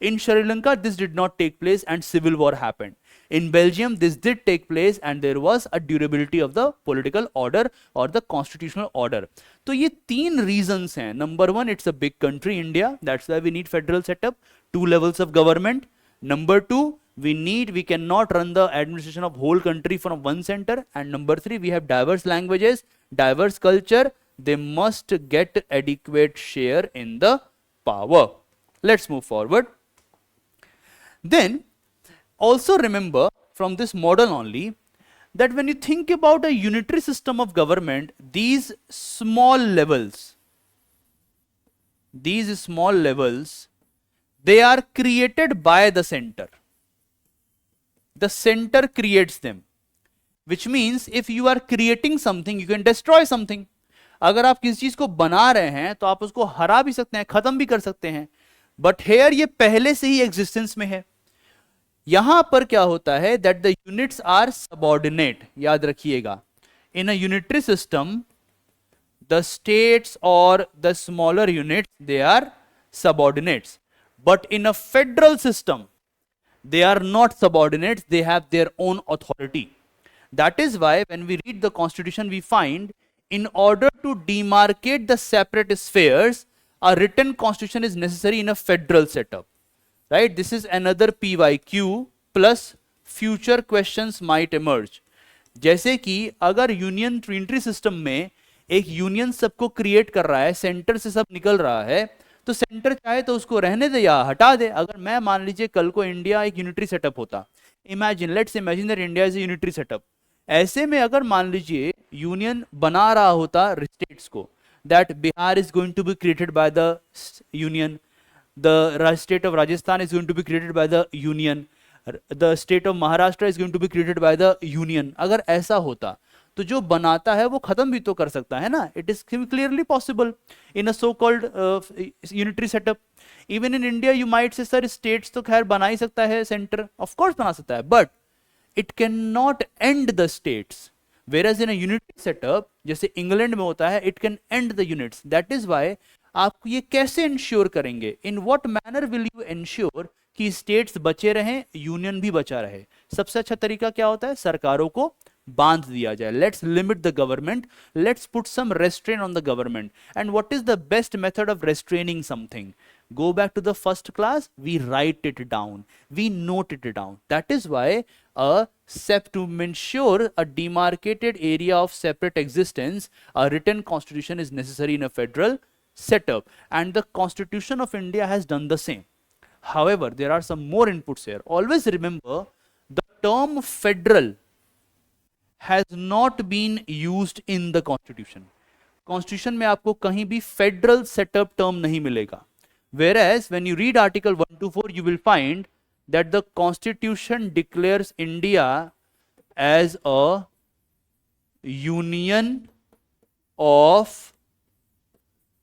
In Sri Lanka, this did not take place and civil war happened. In Belgium, this did take place and there was a durability of the political order or the constitutional order. तो ये तीन reasons हैं. Number one, it's a big country, India. That's why we need federal setup. 2 levels of government. Number two, we cannot run the administration of whole country from one center. And number three, we have diverse languages, diverse culture. They must get adequate share in the power. Let's move forward. Then also remember from this model only that when you think about a unitary system of government, these small levels, they are created by the center. The center creates them, which means if you are creating something, you can destroy something. अगर आप किसी चीज को बना रहे हैं तो आप उसको हरा भी सकते हैं, खत्म भी कर सकते हैं, बट हेयर ये पहले से ही एग्जिस्टेंस में है। यहां पर क्या होता है that the units are subordinate, याद रखिएगा। In a unitary system the states और the smaller units they are subordinates, but in a federal system they are not subordinates, they have their own authority. That is why when we read the constitution we find in order to demarcate the separate spheres a written constitution is necessary in a federal setup, right? This is another PYQ plus future questions might emerge. जैसे कि अगर union unitary system में एक union सबको create कर रहा है, centre से सब निकल रहा है, तो सेंटर चाहे तो उसको रहने दे या हटा दे। अगर मैं मान लीजिए कल को इंडिया एक यूनिटरी सेटअप होता, imagine let's imagine that India is a unitary setup ऐसे में अगर मान लीजिए यूनियन बना रहा होता स्टेट्स को, that Bihar is going to be created by the union, the state of Rajasthan is going to be created by the union, the state of Maharashtra is going to be created by the union. अगर ऐसा होता तो जो बनाता है वो खत्म भी तो कर सकता है ना. It is clearly possible in a so-called unitary setup. Even in India you might say sir states तो खैर बना ही सकता है, center of course बना सकता है, but it cannot end the states. Whereas in a unitary setup जैसे England में होता है, it can end the units. That is why आप ये कैसे इंश्योर करेंगे, in what manner will you ensure कि स्टेट्स बचे रहें, यूनियन भी बचा रहे. सबसे अच्छा तरीका क्या होता है, सरकारों को बांध दिया जाए. Let's limit the government, let's put some restrain on the government. And what is the best method of restraining something? Go back to the first class, we write it down, we note it down. That is why to ensure a demarcated area of separate existence, a written constitution is necessary in a federal setup, and the Constitution of India has done the same. However, there are some more inputs here. Always remember, the term federal has not been used in the Constitution. Constitution में आपको कहीं भी federal setup term नहीं मिलेगा. Whereas when you read Article 124, you will find that the Constitution declares India as a union of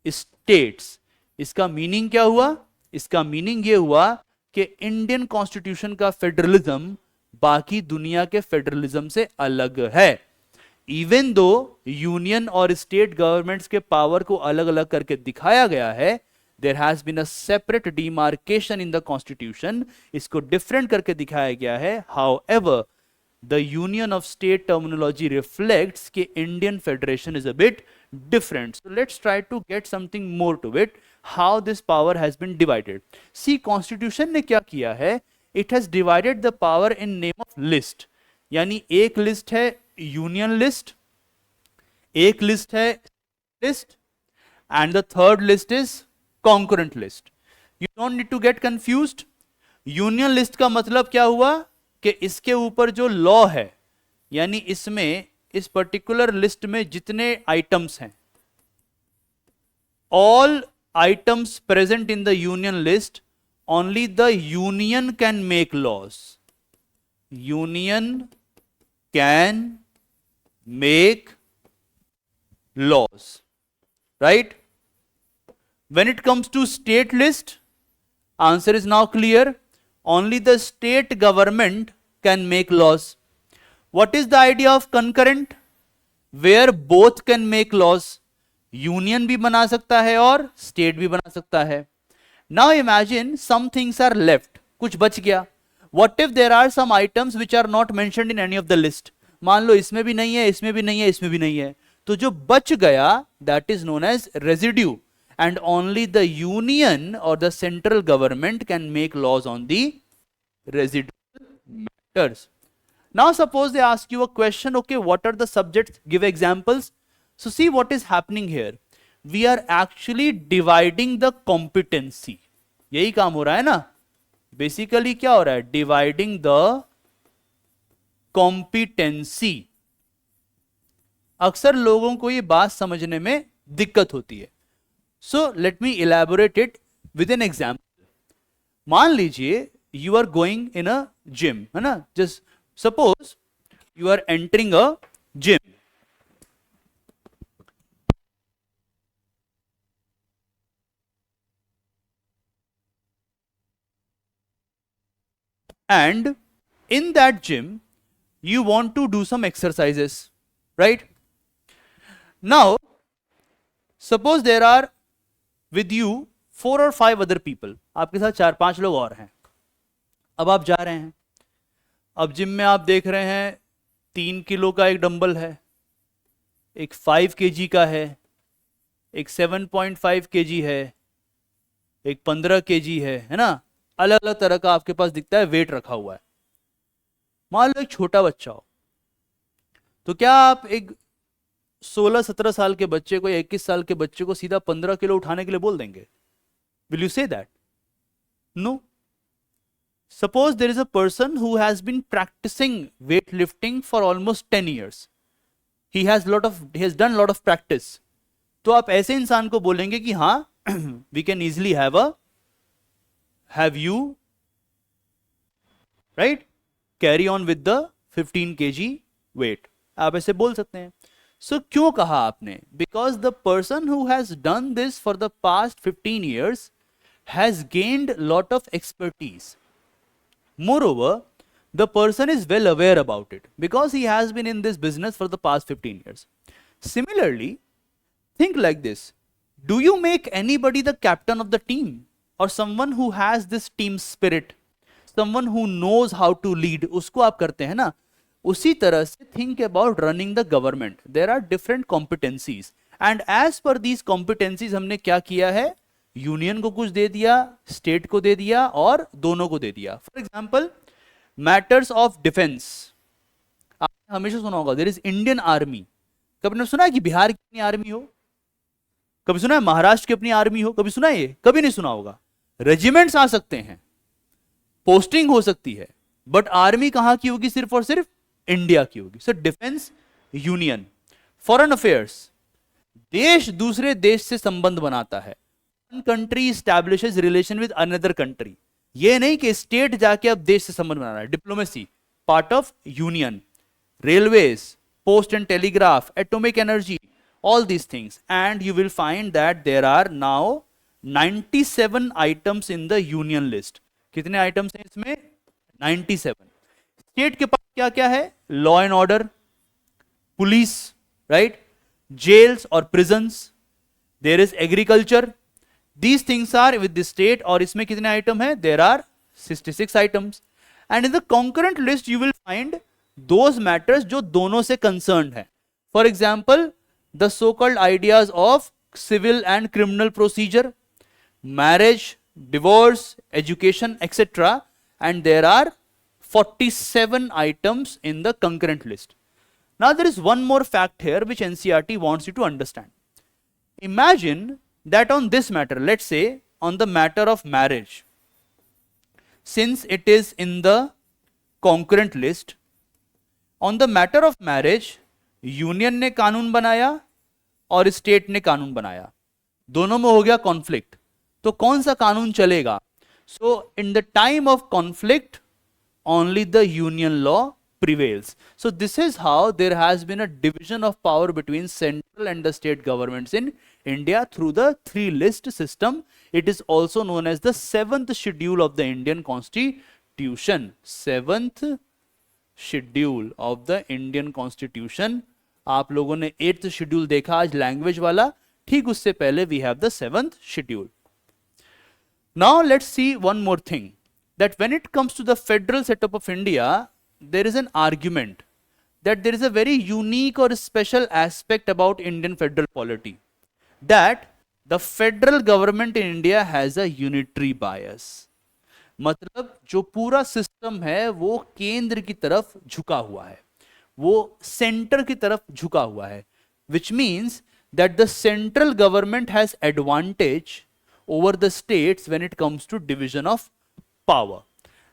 states. इसका meaning क्या हुआ? इसका मीनिंग ये हुआ कि इंडियन कॉन्स्टिट्यूशन का फेडरलिज्म बाकी दुनिया के फेडरलिज्म से अलग है. इवन दो यूनियन और स्टेट गवर्नमेंट्स के पावर को अलग अलग करके दिखाया गया है, there has been a separate demarcation in the constitution. इसको different करके दिखाया गया है. However, the union of state terminology reflects कि Indian federation is a bit different. So let's try to get something more to it. How this power has been divided. See, constitution ने क्या किया है? It has divided the power in name of list. यानी एक list है union list, एक list है list, and the third list is concurrent list. You don't need to get confused. Union list का मतलब क्या हुआ कि इसके ऊपर जो लॉ है, यानी इसमें इस पर्टिकुलर लिस्ट में जितने आइटम्स हैं, all items present in the union list, only the union can make laws. Union can make laws, right? When it comes to state list, answer is now clear. Only the state government can make laws. What is the idea of concurrent? Where both can make laws. Union भी बना सकता है और state भी बना सकता है. Now imagine some things are left. कुछ बच गया. What if there are some items which are not mentioned in any of the list? मान लो इसमें भी नहीं है, इसमें भी नहीं है, इसमें भी नहीं है. तो जो बच गया, that is known as residue. And only the union or the central government can make laws on the residual matters. Now suppose they ask you a question, okay, what are the subjects? Give examples. So see what is happening here. We are actually dividing the competency. यही काम हो रहा है ना? Basically क्या हो रहा है? Dividing the competency. अक्सर लोगों को ये बात समझने में दिक्कत होती है. So let me elaborate it with an example. मान लीजिए you are going in a gym, है ना? Just suppose you are entering a gym. And in that gym you want to do some exercises, right? Now suppose there are with you 4 or 5 other people. आपके साथ 4-5 लोग और हैं. अब आप जा रहे हैं. अब जिम में आप देख रहे हैं 3 किलो का एक डंबल है, एक 5 kg का है, एक 7.5 kg है, एक 15 kg है ना? अलग अलग तरह का आपके पास दिखता है वेट रखा हुआ है. मान लो एक छोटा बच्चा हो, तो क्या आप एक 16-17 साल के बच्चे को या 21 साल के बच्चे को सीधा 15 किलो उठाने के लिए बोल देंगे? Will you say that? No. Suppose there is a person who has been practicing weightlifting for almost 10 years. He has done lot of practice. तो आप ऐसे इंसान को बोलेंगे कि हाँ we can easily have you right carry on with the 15 kg weight. आप ऐसे बोल सकते हैं. So क्यों कहा आपने? Because the person who has done this for the past 15 years has gained lot of expertise. Moreover, the person is well aware about it because he has been in this business for the past 15 years. Similarly, think like this. Do you make anybody the captain of the team or someone who has this team spirit, someone who knows how to lead? उसको आप करते हैं ना. उसी तरह से think about running the government. There are different competencies and as per these competencies हमने क्या किया है? यूनियन को कुछ दे दिया, स्टेट को दे दिया और दोनों को दे दिया. For example matters of defence. आपने हमेशा सुना होगा देयर इज इंडियन आर्मी. कभी ने सुना है कि बिहार की अपनी आर्मी हो? कभी सुना है महाराष्ट्र की अपनी आर्मी हो? कभी सुना है? ये कभी नहीं सुना होगा. रेजिमेंट्स आ सकते हैं, पोस्टिंग हो सकती है, बट आर्मी कहां की होगी? सिर्फ और सिर्फ इंडिया की होगी. So defence union. Foreign affairs, देश दूसरे देश से संबंध बनाता है. One country establishes relation with another country. ये नहीं कि स्टेट जाके अब देश से संबंध बना रहा है. Diplomacy part of union. Railways, post and telegraph, atomic energy, all these things. And you will find that there are now 97 items in the union list. कितने आइटम्स हैं इसमें? 97. स्टेट के पास क्या क्या है? Law and order, police, right, jails और prisons. There is agriculture. These things are with the state. और इसमें कितने आइटम है? There are 66 items. And in the concurrent list you will find those matters जो दोनों से concerned है. For example, the so-called ideas of civil and criminal procedure, marriage, divorce, education, etc. And there are 47 items in the concurrent list. Now there is one more fact here which NCERT wants you to understand. Imagine that on this matter, let's say on the matter of marriage, since it is in the concurrent list, on the matter of marriage, union ने कानून बनाया और state ने कानून बनाया, दोनों में हो गया कॉन्फ्लिक्ट. तो कौन सा कानून चलेगा? So in the time of conflict only the union law prevails. So this is how there has been a division of power between central and the state governments in India through the 3-list system. It is also known as the 7th schedule of the Indian Constitution. 7th schedule of the Indian Constitution. आप लोगों ने 8th schedule देखा आज language वाला, ठीक उससे पहले we have the 7th schedule. Now let's see one more thing, that when it comes to the federal setup of India, there is an argument that there is a very unique or special aspect about Indian federal polity, that the federal government in India has a unitary bias. मतलब जो पूरा system है वो केंद्र की तरफ झुका हुआ है, वो सेंटर की तरफ झुका हुआ है, which means that the central government has advantage over the states when it comes to division of power.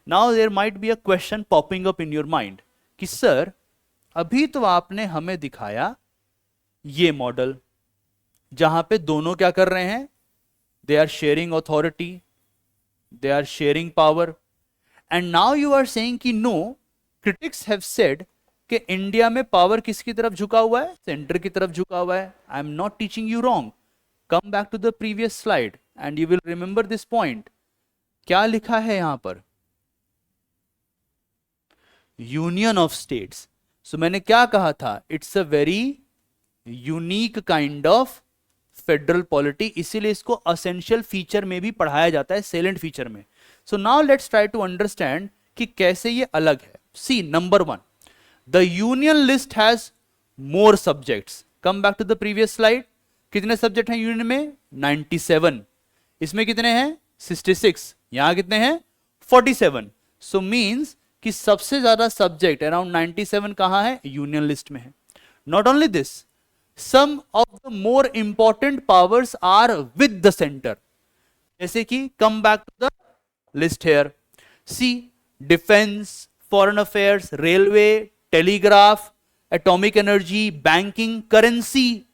Now there might be a question popping up in your mind कि सर अभी तो आपने हमें दिखाया ये मॉडल जहां पे दोनों क्या कर रहे हैं? They are sharing authority, they are sharing power, and now you are saying कि नो, क्रिटिक्स हैव सेड कि इंडिया में पावर किसकी तरफ झुका हुआ है? सेंटर की तरफ झुका हुआ है. I am not teaching you wrong. Come back to the previous slide and you will remember this point. क्या लिखा है यहां पर? Union of states. सो मैंने क्या कहा था? It's a very unique kind of federal polity, इसीलिए इसको असेंशियल फीचर में भी पढ़ाया जाता है, सेलेंट फीचर में. So now let's try to understand कि कैसे ये अलग है. See, number 1, the union list has more subjects. Come back to the previous slide. कितने सब्जेक्ट हैं यूनियन में? 97. इसमें कितने हैं? 66. यहां कितने हैं? 47. सो मीन्स कि सबसे ज्यादा सब्जेक्ट अराउंड 97 कहां है? यूनियन लिस्ट में है. Not only this, some of the more important powers are with the centre. जैसे कि come back to the list here. See defence, foreign affairs, railway, telegraph, atomic energy, banking, currency,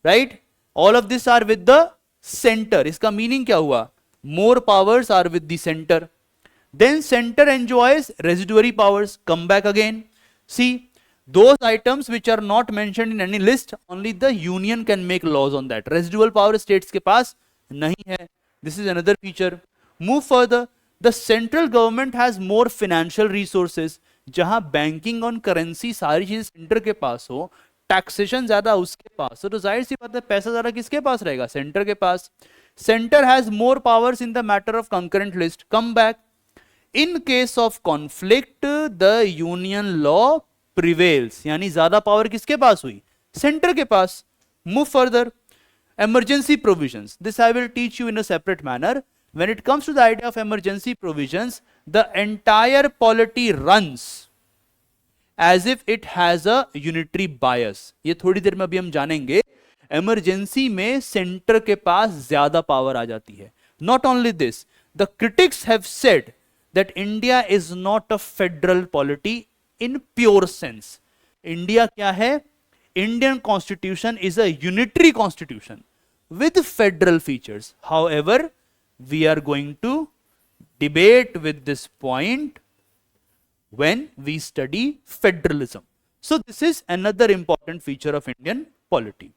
right? All of this are with the center. इसका meaning क्या हुआ? More powers are with the center. Then center enjoys residuary powers. Come back again. See, those items which are not mentioned in any list, only the union can make laws on that. Residual power states के पास नहीं है. This is another feature. Move further. The central government has more financial resources. जहां banking on currency सारी चीजें centre के पास हो, taxation ज्यादा उसके पास हो, तो जाहिर सी बात है पैसा ज्यादा किसके पास रहेगा? सेंटर के पास. Centre has more powers in the matter of concurrent list. Come back. In case of conflict the union law prevails. यानी ज्यादा पावर किसके पास हुई? सेंटर के पास. Move further. Emergency provisions. This I will teach you in a separate manner. When it comes to the idea of emergency provisions, the entire polity runs as if it has a unitary bias. ये थोड़ी देर में अभी हम जानेंगे. Emergency में center के पास ज्यादा power आ जाती है. Not only this, the critics have said that India is not a federal polity in pure sense. India क्या है? Indian constitution is a unitary constitution with federal features. However, we are going to debate with this point when we study federalism. So this is another important feature of Indian polity.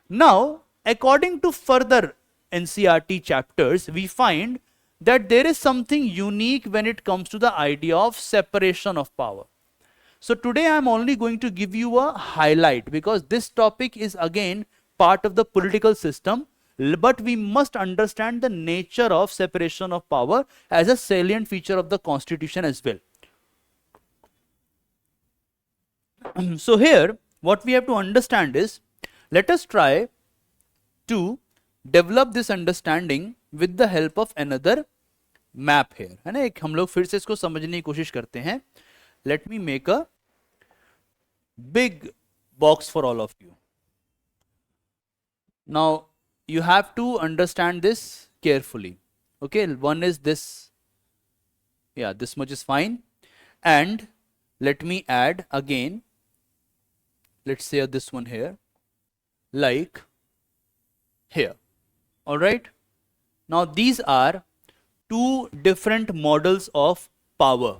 Now, according to further NCERT chapters, we find that there is something unique when it comes to the idea of separation of power. So today I am only going to give you a highlight because this topic is again part of the political system, but we must understand the nature of separation of power as a salient feature of the constitution as well. So here what we have to understand is, let us try to develop this understanding with the help of another map here, है ना. एक हम लोग फिर से इसको समझने की कोशिश करते हैं. Let me make a big box for all of you. Now you have to understand this carefully. Okay, one is this. Yeah, this much is fine. And let me add again, let's say this one here, like here. All right. Now these are two different models of power.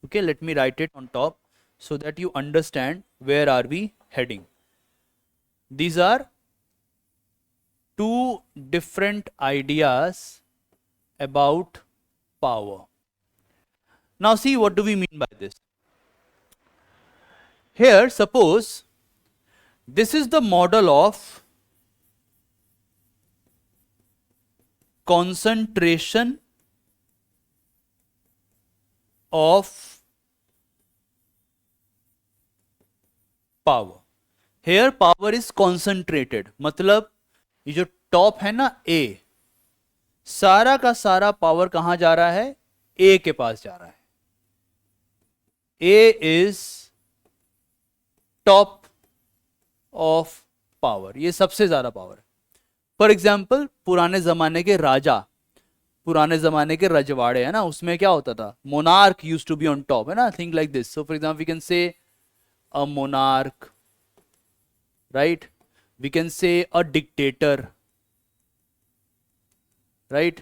Okay, let me write it on top so that you understand where are we heading. These are two different ideas about power. Now see, what do we mean by this? Here, suppose this is the model of concentration of power. Here power is concentrated. मतलब ये जो top है ना A, सारा का सारा power कहां जा रहा है? A के पास जा रहा है. A is top of power. ये सबसे ज्यादा पावर है. फॉर एग्जाम्पल पुराने जमाने के राजा, पुराने जमाने के रजवाड़े है ना, उसमें क्या होता था? Monarch used to be on top, है ना. Think like this. So for example we can say a monarch, right? We can say a dictator, right?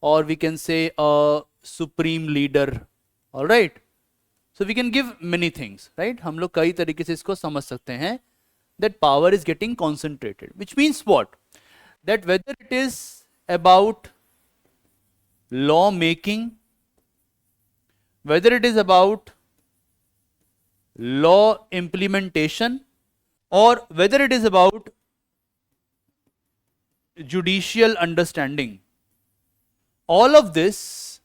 Or we can say a supreme leader. All right? So we can give many things, right? हम लोग कई तरीके से इसको समझ सकते हैं that power is getting concentrated, which means what? That whether it is about law making, whether it is about law implementation, or whether it is about judicial understanding, all of this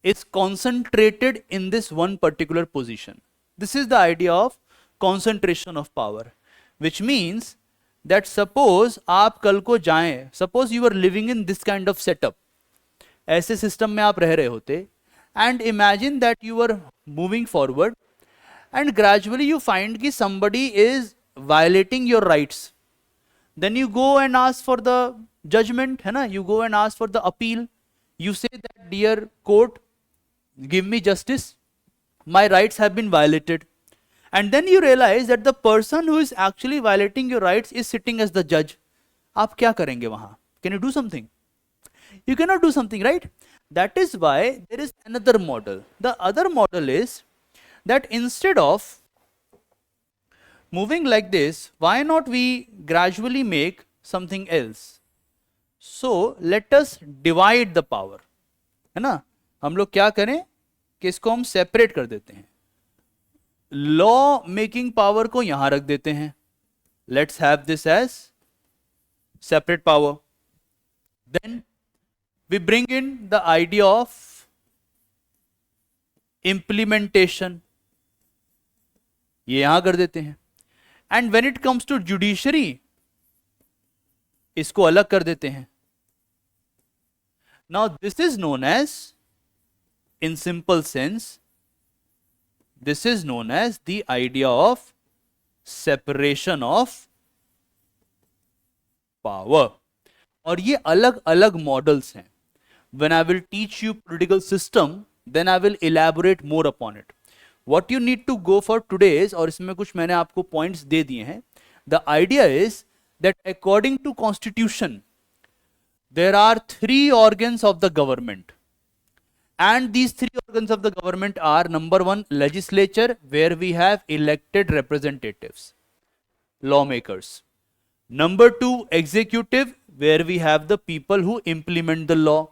is concentrated in this one particular position. This is the idea of concentration of power, which means that suppose आप कल को जाएं, suppose you are living in this kind of setup, ऐसे system में आप रह रहे होते, and imagine that you are moving forward and gradually you find कि somebody is violating your rights. Then you go and ask for the judgment, है ना. You go and ask for the appeal. You say that, dear court, give me justice, my rights have been violated. And then you realize that the person who is actually violating your rights is sitting as the judge. आप क्या करेंगे वहां? Can you do something? You cannot do something, right? That is why there is another model. The other model is that instead of moving like this, why not we gradually make something else? So let us divide the power, है ना? हम लोग क्या करें कि इसको हम separate कर देते हैं. लॉ मेकिंग पावर को यहां रख देते हैं. Let's have this as separate power. Then we bring in the idea of implementation, ये यहां कर देते हैं. And when it comes to judiciary, इसको अलग कर देते हैं. Now this is known as, in simple sense, this is known as the idea of separation of power. और ये अलग अलग मॉडल्स हैं. When I will teach you political system, then I will elaborate more upon it. What you need to go for today is, और इसमें कुछ मैंने आपको points दे दिए हैं. The idea is that according to constitution, there are 3 organs of the government. And these 3 organs of the government are, number 1, legislature, where we have elected representatives, lawmakers. Number 2, executive, where we have the people who implement the law,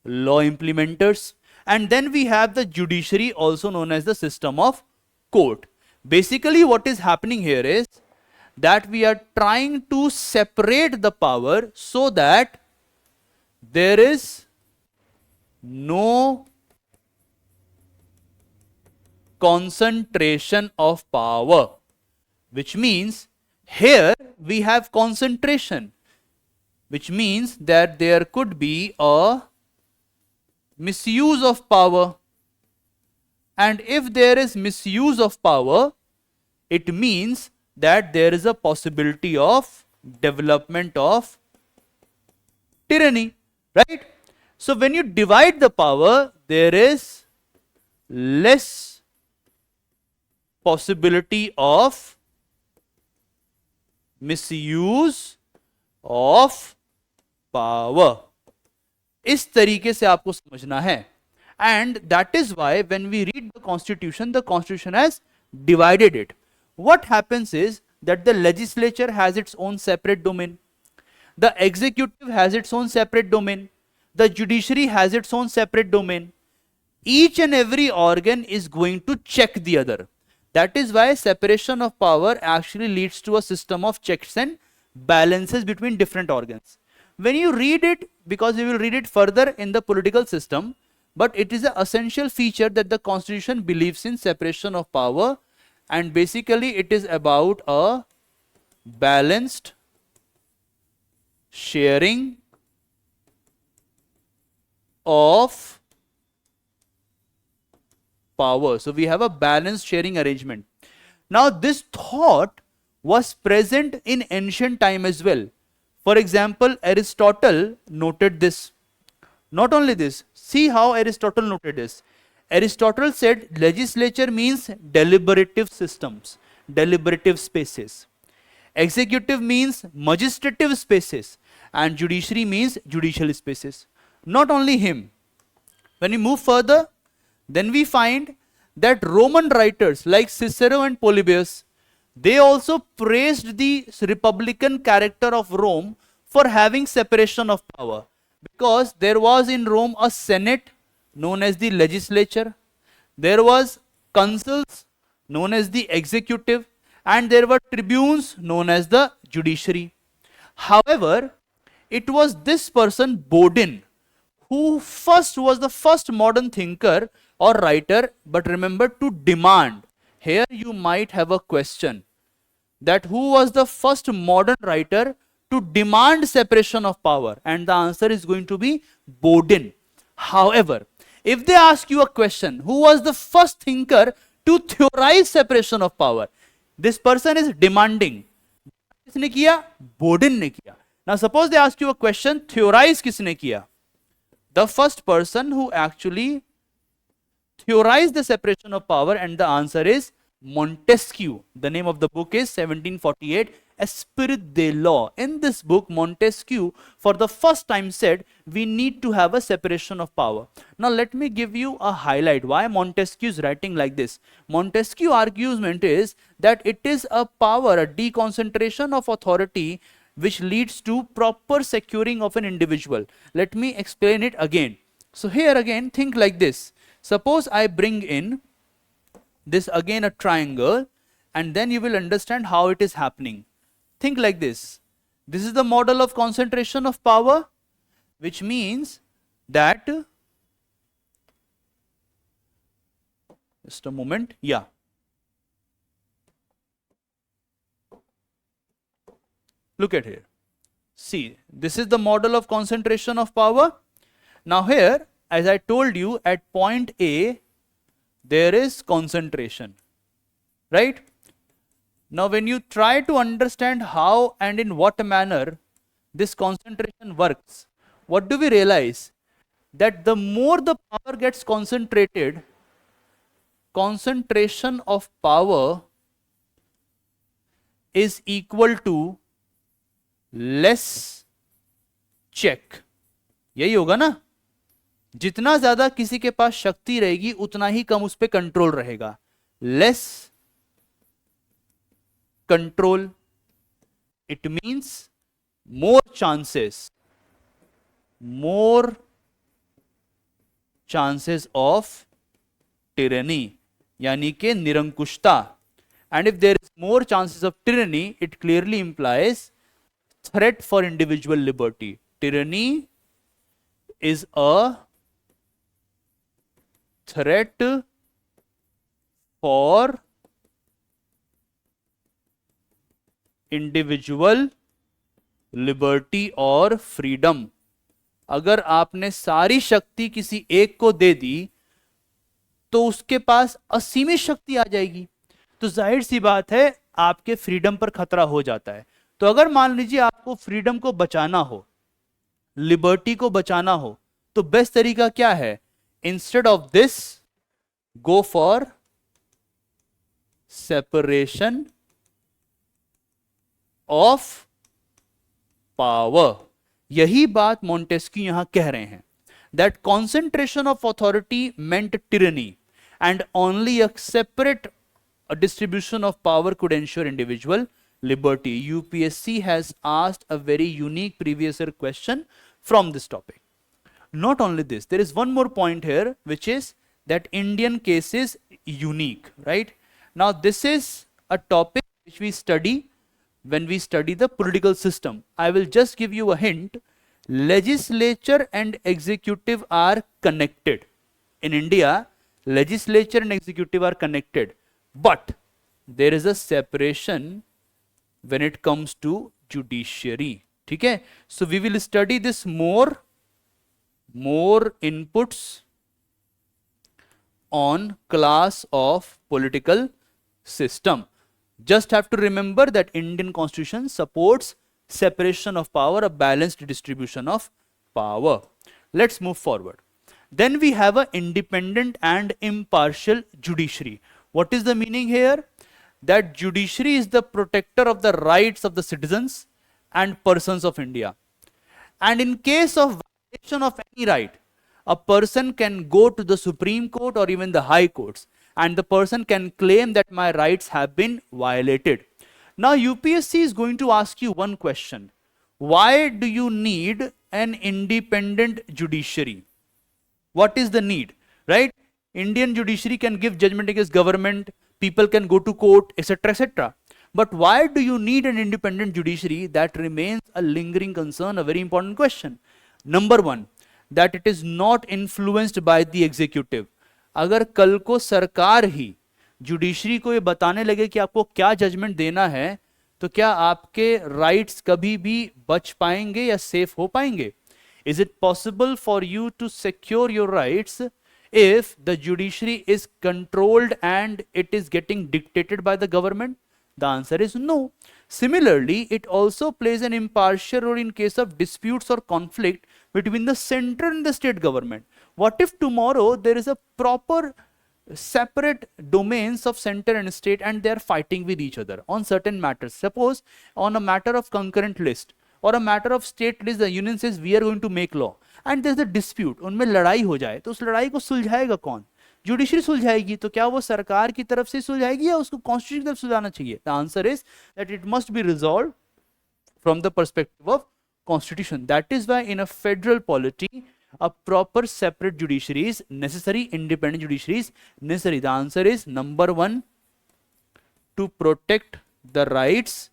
law implementers. And then we have the judiciary, also known as the system of court. Basically what is happening here is that we are trying to separate the power so that there is no concentration of power, which means here we have concentration, which means that there could be a misuse of power. And if there is misuse of power, it means that there is a possibility of development of tyranny, right? So when you divide the power, there is less possibility of misuse of power. इस तरीके से आपको समझना है. And that is why when we read the constitution has divided it. What happens is that the legislature has its own separate domain, the executive has its own separate domain, the judiciary has its own separate domain. Each and every organ is going to check the other. That is why separation of power actually leads to a system of checks and balances between different organs. When you read it, because we will read it further in the political system, but it is an essential feature that the constitution believes in separation of power, and basically it is about a balanced sharing of power. So we have a balanced sharing arrangement. Now this thought was present in ancient time as well. For example, Aristotle noted this. Not only this, see how Aristotle noted this. Aristotle said legislature means deliberative systems, deliberative spaces. Executive means magistrative spaces, and judiciary means judicial spaces. Not only him. When we move further, then we find that Roman writers like Cicero and Polybius, they also praised the republican character of Rome for having separation of power, because there was in Rome a senate known as the legislature, there was consuls known as the executive, and there were tribunes known as the judiciary. However, it was this person Bodin who was the first modern thinker or writer, but remember, to demand. Here you might have a question that who was the first modern writer to demand separation of power, and the answer is going to be Bodin. However, if they ask you a question, who was the first thinker to theorize separation of power, this person is demanding. किसने किया? Bodin ने किया. Now suppose they ask you a question, theorize किसने किया? The first person who actually theorized the separation of power? And the answer is Montesquieu. The name of the book is 1748, Esprit de Law. In this book, Montesquieu for the first time said we need to have a separation of power. Now let me give you a highlight why Montesquieu is writing like this. Montesquieu argument is that it is a power, a deconcentration of authority which leads to proper securing of an individual. Let me explain it again. So here again, think like this. Suppose I bring in this again a triangle, and then you will understand how it is happening. Think like this. This is the model of concentration of power, which means that, just a moment, yeah. Look at here. See, this is the model of concentration of power. Now here, as I told you, at point A, there is concentration, right? Now when you try to understand how and in what manner this concentration works, what do we realize? That the more the power gets concentrated, concentration of power is equal to less check. यही होगा ना? जितना ज्यादा किसी के पास शक्ति रहेगी उतना ही कम उस पे कंट्रोल रहेगा. Less control, it means more chances of tyranny, यानी कि निरंकुशता. And if there is more chances of tyranny, it clearly implies threat for individual liberty. Tyranny is a threat for individual liberty और freedom. अगर आपने सारी शक्ति किसी एक को दे दी तो उसके पास असीमित शक्ति आ जाएगी, तो जाहिर सी बात है आपके फ्रीडम पर खतरा हो जाता है. तो अगर मान लीजिए आपको फ्रीडम को बचाना हो, लिबर्टी को बचाना हो, तो बेस्ट तरीका क्या है? Instead of this go for separation of power. यही बात मोंटेस्क्यू यहां कह रहे हैं, that concentration of authority meant tyranny and only a separate distribution of power could ensure individual liberty. UPSC has asked a very unique previous year question from this topic. Not only this, there is one more point here, which is that Indian case is unique, right? Now this is a topic which we study when we study the political system. I will just give you a hint. Legislature and executive are connected. In India, legislature and executive are connected, but there is a separation when it comes to judiciary. ठीक है? So we will study this more inputs on class of political system. Just have to remember that Indian Constitution supports separation of power, a balanced distribution of power. Let's move forward. Then we have an independent and impartial judiciary. What is the meaning here? That judiciary is the protector of the rights of the citizens and persons of India. And in case of violation of any right, a person can go to the Supreme Court or even the High Courts, and the person can claim that my rights have been violated. Now UPSC is going to ask you one question. Why do you need an independent judiciary? What is the need, right? Indian judiciary can give judgment against government, people can go to court, etc., etc. But why do you need an independent judiciary? That remains a lingering concern, a very important question. Number one, that it is not influenced by the executive. अगर कल को सरकार ही judiciary को ये बताने लगे कि आपको क्या जजमेंट देना है, तो क्या आपके राइट्स कभी भी बच पाएंगे या सेफ हो पाएंगे? Is it possible for you to secure your rights if the judiciary is controlled and it is getting dictated by the government? The answer is no. Similarly, it also plays an impartial role in case of disputes or conflict between the center and the state government. What if tomorrow there is a proper separate domains of center and state, and they are fighting with each other on certain matters. Suppose on a matter of concurrent list or a matter of state list, the union says we are going to make law and there is a dispute, उनमें लड़ाई हो जाए तो उस लड़ाई को सुलझाएगा कौन? Judiciary सुलझाएगी. तो क्या वो सरकार की तरफ से सुलझाएगी या उसको कॉन्स्टिट्यूशन की तरफ सुलझाना चाहिए? The answer is that it must be resolve from the perspective of constitution. That is why in a federal polity a proper separate judiciary is necessary, independent judiciary is necessary. The answer is number 1, to protect the rights,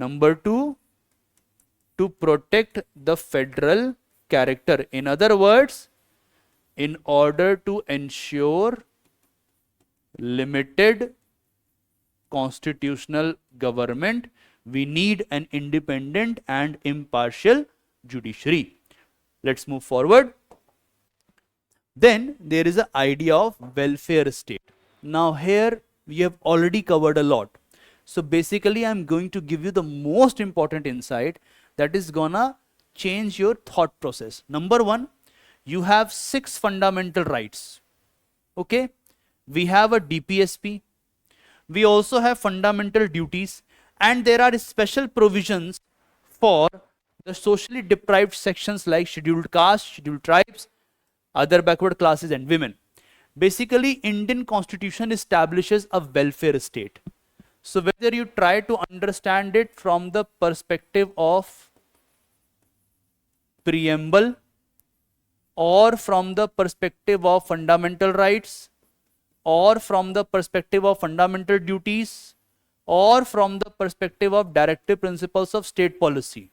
number 2, to protect the federal character. In other words, in order to ensure limited constitutional government, we need an independent and impartial judiciary. Let's move forward. Then there is an idea of welfare state. Now here we have already covered a lot. So basically I'm going to give you the most important insight that is gonna change your thought process. Number 1, you have 6 fundamental rights. Okay, we have a DPSP. We also have fundamental duties. And there are special provisions for the socially deprived sections like scheduled castes, scheduled tribes, other backward classes and women. Basically, Indian constitution establishes a welfare state. So whether you try to understand it from the perspective of preamble or from the perspective of fundamental rights or from the perspective of fundamental duties or from the perspective of directive principles of state policy,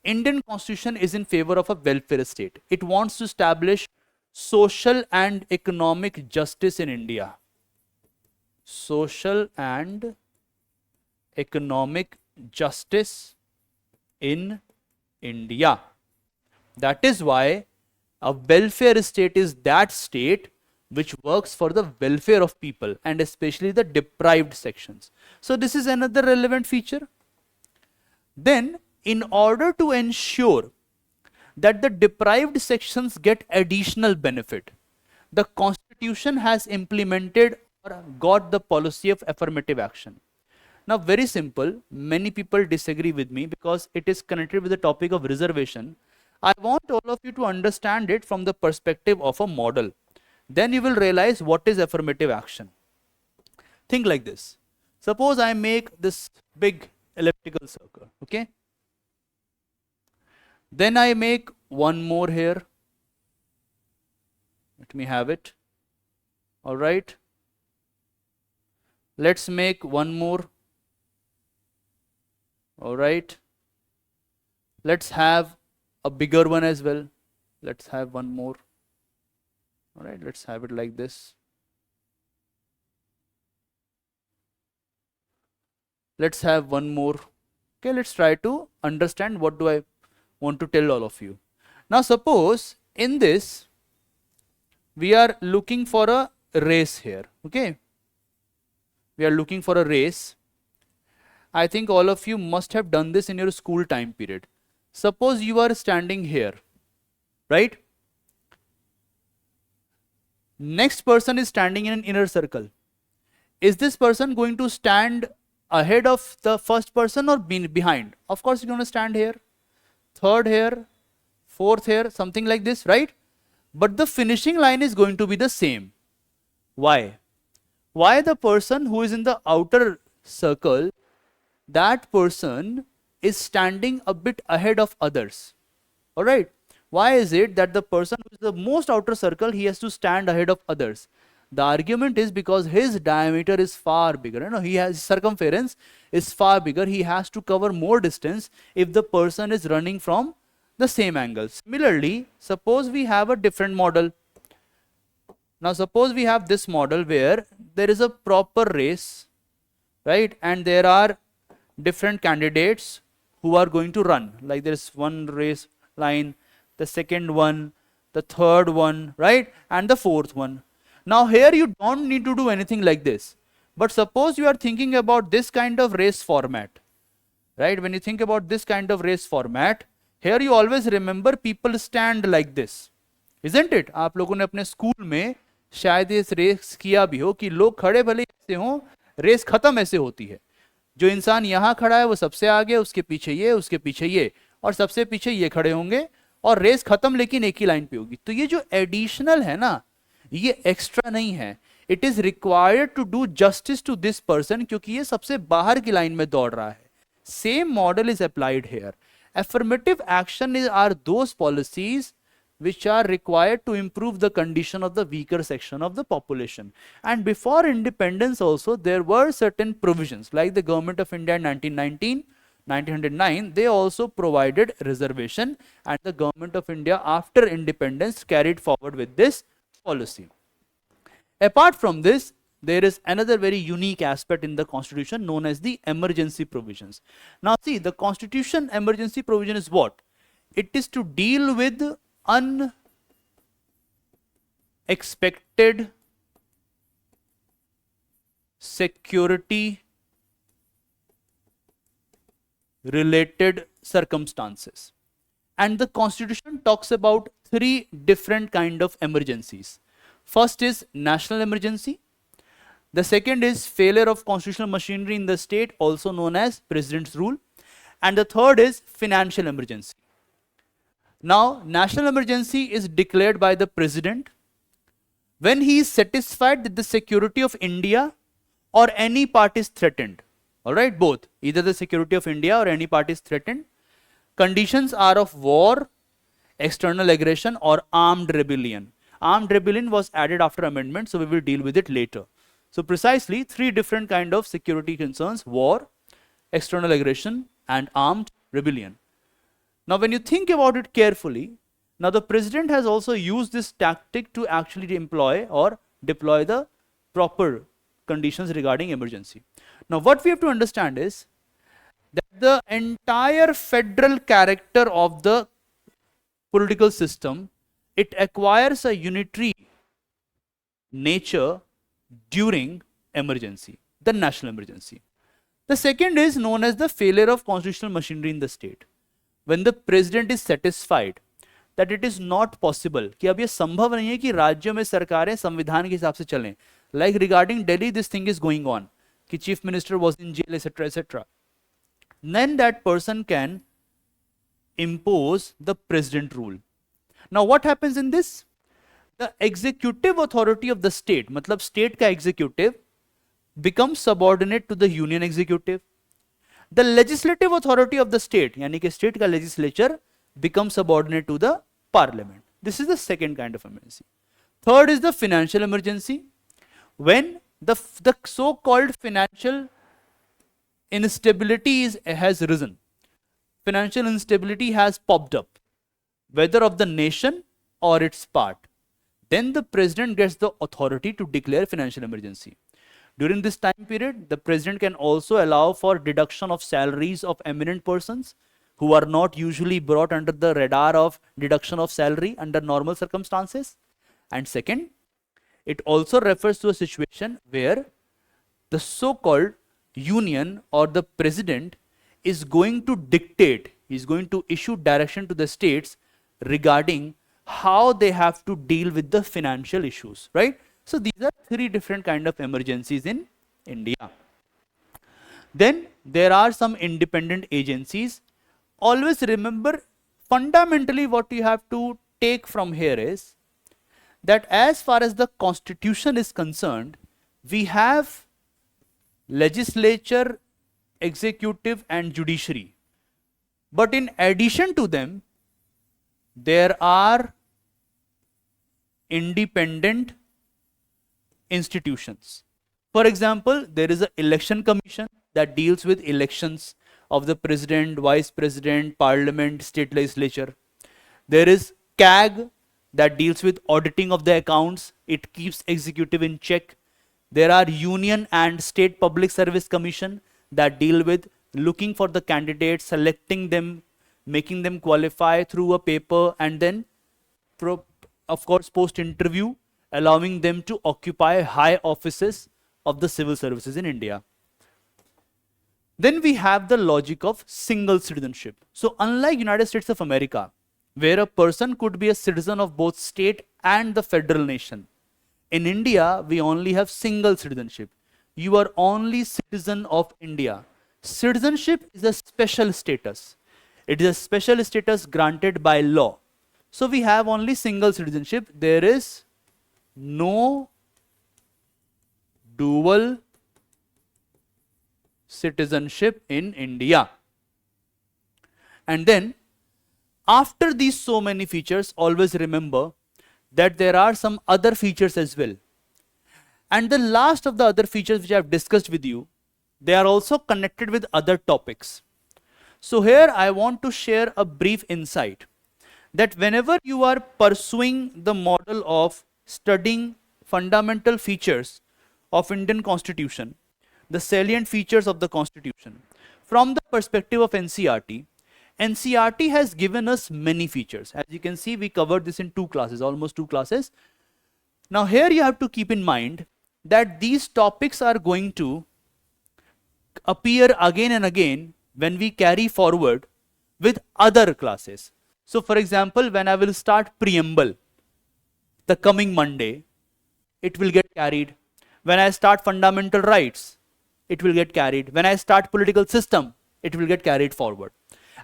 Indian constitution is in favor of a welfare state. It wants to establish social and economic justice in India. Social and economic justice in India. That is why a welfare state is that state which works for the welfare of people and especially the deprived sections. So this is another relevant feature. Then in order to ensure that the deprived sections get additional benefit, the constitution has implemented or got the policy of affirmative action. Now very simple, many people disagree with me because it is connected with the topic of reservation. I want all of you to understand it from the perspective of a model. Then you will realize what is affirmative action. Think like this. Suppose I make this big elliptical circle, okay? Then I make one more here. Let me have it. All right. Let's make one more. All right. Let's have a bigger one as well. Let's have one more. All right, let's have it like this. Let's have one more. Okay, let's try to understand what do I want to tell all of you. Now suppose in this we are looking for a race here. Okay, we are looking for a race. I think all of you must have done this in your school time period. Suppose you are standing here, right? Next person is standing in an inner circle. Is this person going to stand ahead of the first person or behind? Of course, you're going to stand here, third here, fourth here, something like this, right? But the finishing line is going to be the same. Why? Why the person who is in the outer circle, that person is standing a bit ahead of others? All right. Why is it that the person who is the most outer circle, he has to stand ahead of others? The argument is because his diameter is far bigger. You know, his circumference is far bigger. He has to cover more distance if the person is running from the same angle. Similarly, suppose we have a different model. Now suppose we have this model where there is a proper race, right? And there are different candidates who are going to run. Like there is one race line, the second one, the third one, right? And the fourth one. Now here you don't need to do anything like this. But suppose you are thinking about this kind of race format, right? When you think about this kind of race format, here you always remember people stand like this, isn't it? आप लोगों ने अपने school में शायद ये race किया भी हो कि लोग खड़े भले ऐसे हों, रेस खत्म ऐसे होती है, जो इंसान यहाँ खड़ा है वो सबसे आगे, उसके पीछे ये, उसके पीछे ये, और सबसे पीछे ये खड़े होंगे, और रेस खत्म लेकिन एक ही लाइन पे होगी। तो ये जो एडिशनल है ना, ये एक्स्ट्रा नहीं है, it is required to do justice to this person, क्योंकि ये सबसे बाहर की लाइन में दौड़ रहा है। Same model is applied here. Affirmative action are those policies which are required to improve the condition of the weaker section of the population. And before independence also, there were certain provisions, like the Government of India in 1909, they also provided reservation, and the Government of India after independence carried forward with this policy. Apart from this, there is another very unique aspect in the constitution known as the emergency provisions. Now see, the constitution emergency provision is what? It is to deal with unexpected security related circumstances. And the constitution talks about three different kind of emergencies. First is national emergency. The second is failure of constitutional machinery in the state, also known as president's rule. And the third is financial emergency. Now, national emergency is declared by the president when he is satisfied that the security of India or any part is threatened. All right, both, either the security of India or any part is threatened. Conditions are of war, external aggression, or armed rebellion. Armed rebellion was added after amendment, so we will deal with it later. So precisely three different kind of security concerns: war, external aggression, and armed rebellion. Now when you think about it carefully, now the president has also used this tactic to actually employ or deploy the proper conditions regarding emergency. Now what we have to understand is that the entire federal character of the political system, it acquires a unitary nature during emergency, the national emergency. The second is known as the failure of constitutional machinery in the state. When the president is satisfied that it is not possible, कि अब ये संभव नहीं है कि राज्यों में सरकारें संविधान के हिसाब से चलें. Like regarding Delhi, this thing is going on, कि chief minister was in jail, etc., etc. Then that person can impose the president rule. Now what happens in this? The executive authority of the state, मतलब state का executive, becomes subordinate to the union executive. The legislative authority of the state, यानी कि state का legislature, becomes subordinate to the parliament. This is the second kind of emergency. Third is the financial emergency. When the so-called financial instability has risen, financial instability has popped up, whether of the nation or its part, then the president gets the authority to declare financial emergency. During this time period, the president can also allow for deduction of salaries of eminent persons who are not usually brought under the radar of deduction of salary under normal circumstances. And second, it also refers to a situation where the so-called union or the president is going to dictate, is going to issue direction to the states regarding how they have to deal with the financial issues, right? So these are three different kind of emergencies in India. Then there are some independent agencies. Always remember, fundamentally what you have to take from here is that as far as the constitution is concerned, we have legislature, executive and judiciary. But in addition to them, there are independent institutions. For example, there is an election commission that deals with elections of the president, vice president, parliament, state legislature. There is CAG that deals with auditing of the accounts. It keeps executive in check. There are union and state public service commission that deal with looking for the candidates, selecting them, making them qualify through a paper, and then of course post interview allowing them to occupy high offices of the civil services in India. Then we have the logic of single citizenship. So unlike United States of America, where a person could be a citizen of both state and the federal nation, In India, we only have single citizenship. You are only citizen of India. Citizenship is a special status. It is a special status granted by law. So we have only single citizenship. There is no dual citizenship in India. And then after these so many features, always remember that there are some other features as well. And the last of the other features which I have discussed with you, they are also connected with other topics. So here I want to share a brief insight that whenever you are pursuing the model of studying fundamental features of Indian Constitution, the salient features of the Constitution, from the perspective of NCERT, NCERT has given us many features. As you can see, we covered this in 2 classes, almost 2 classes. Now here you have to keep in mind that these topics are going to appear again and again when we carry forward with other classes. So for example, when I will start preamble the coming Monday, it will get carried. When I start fundamental rights, it will get carried. When I start political system, it will get carried forward.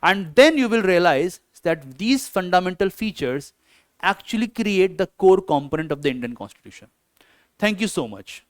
And then you will realize that these fundamental features actually create the core component of the Indian Constitution. Thank you so much.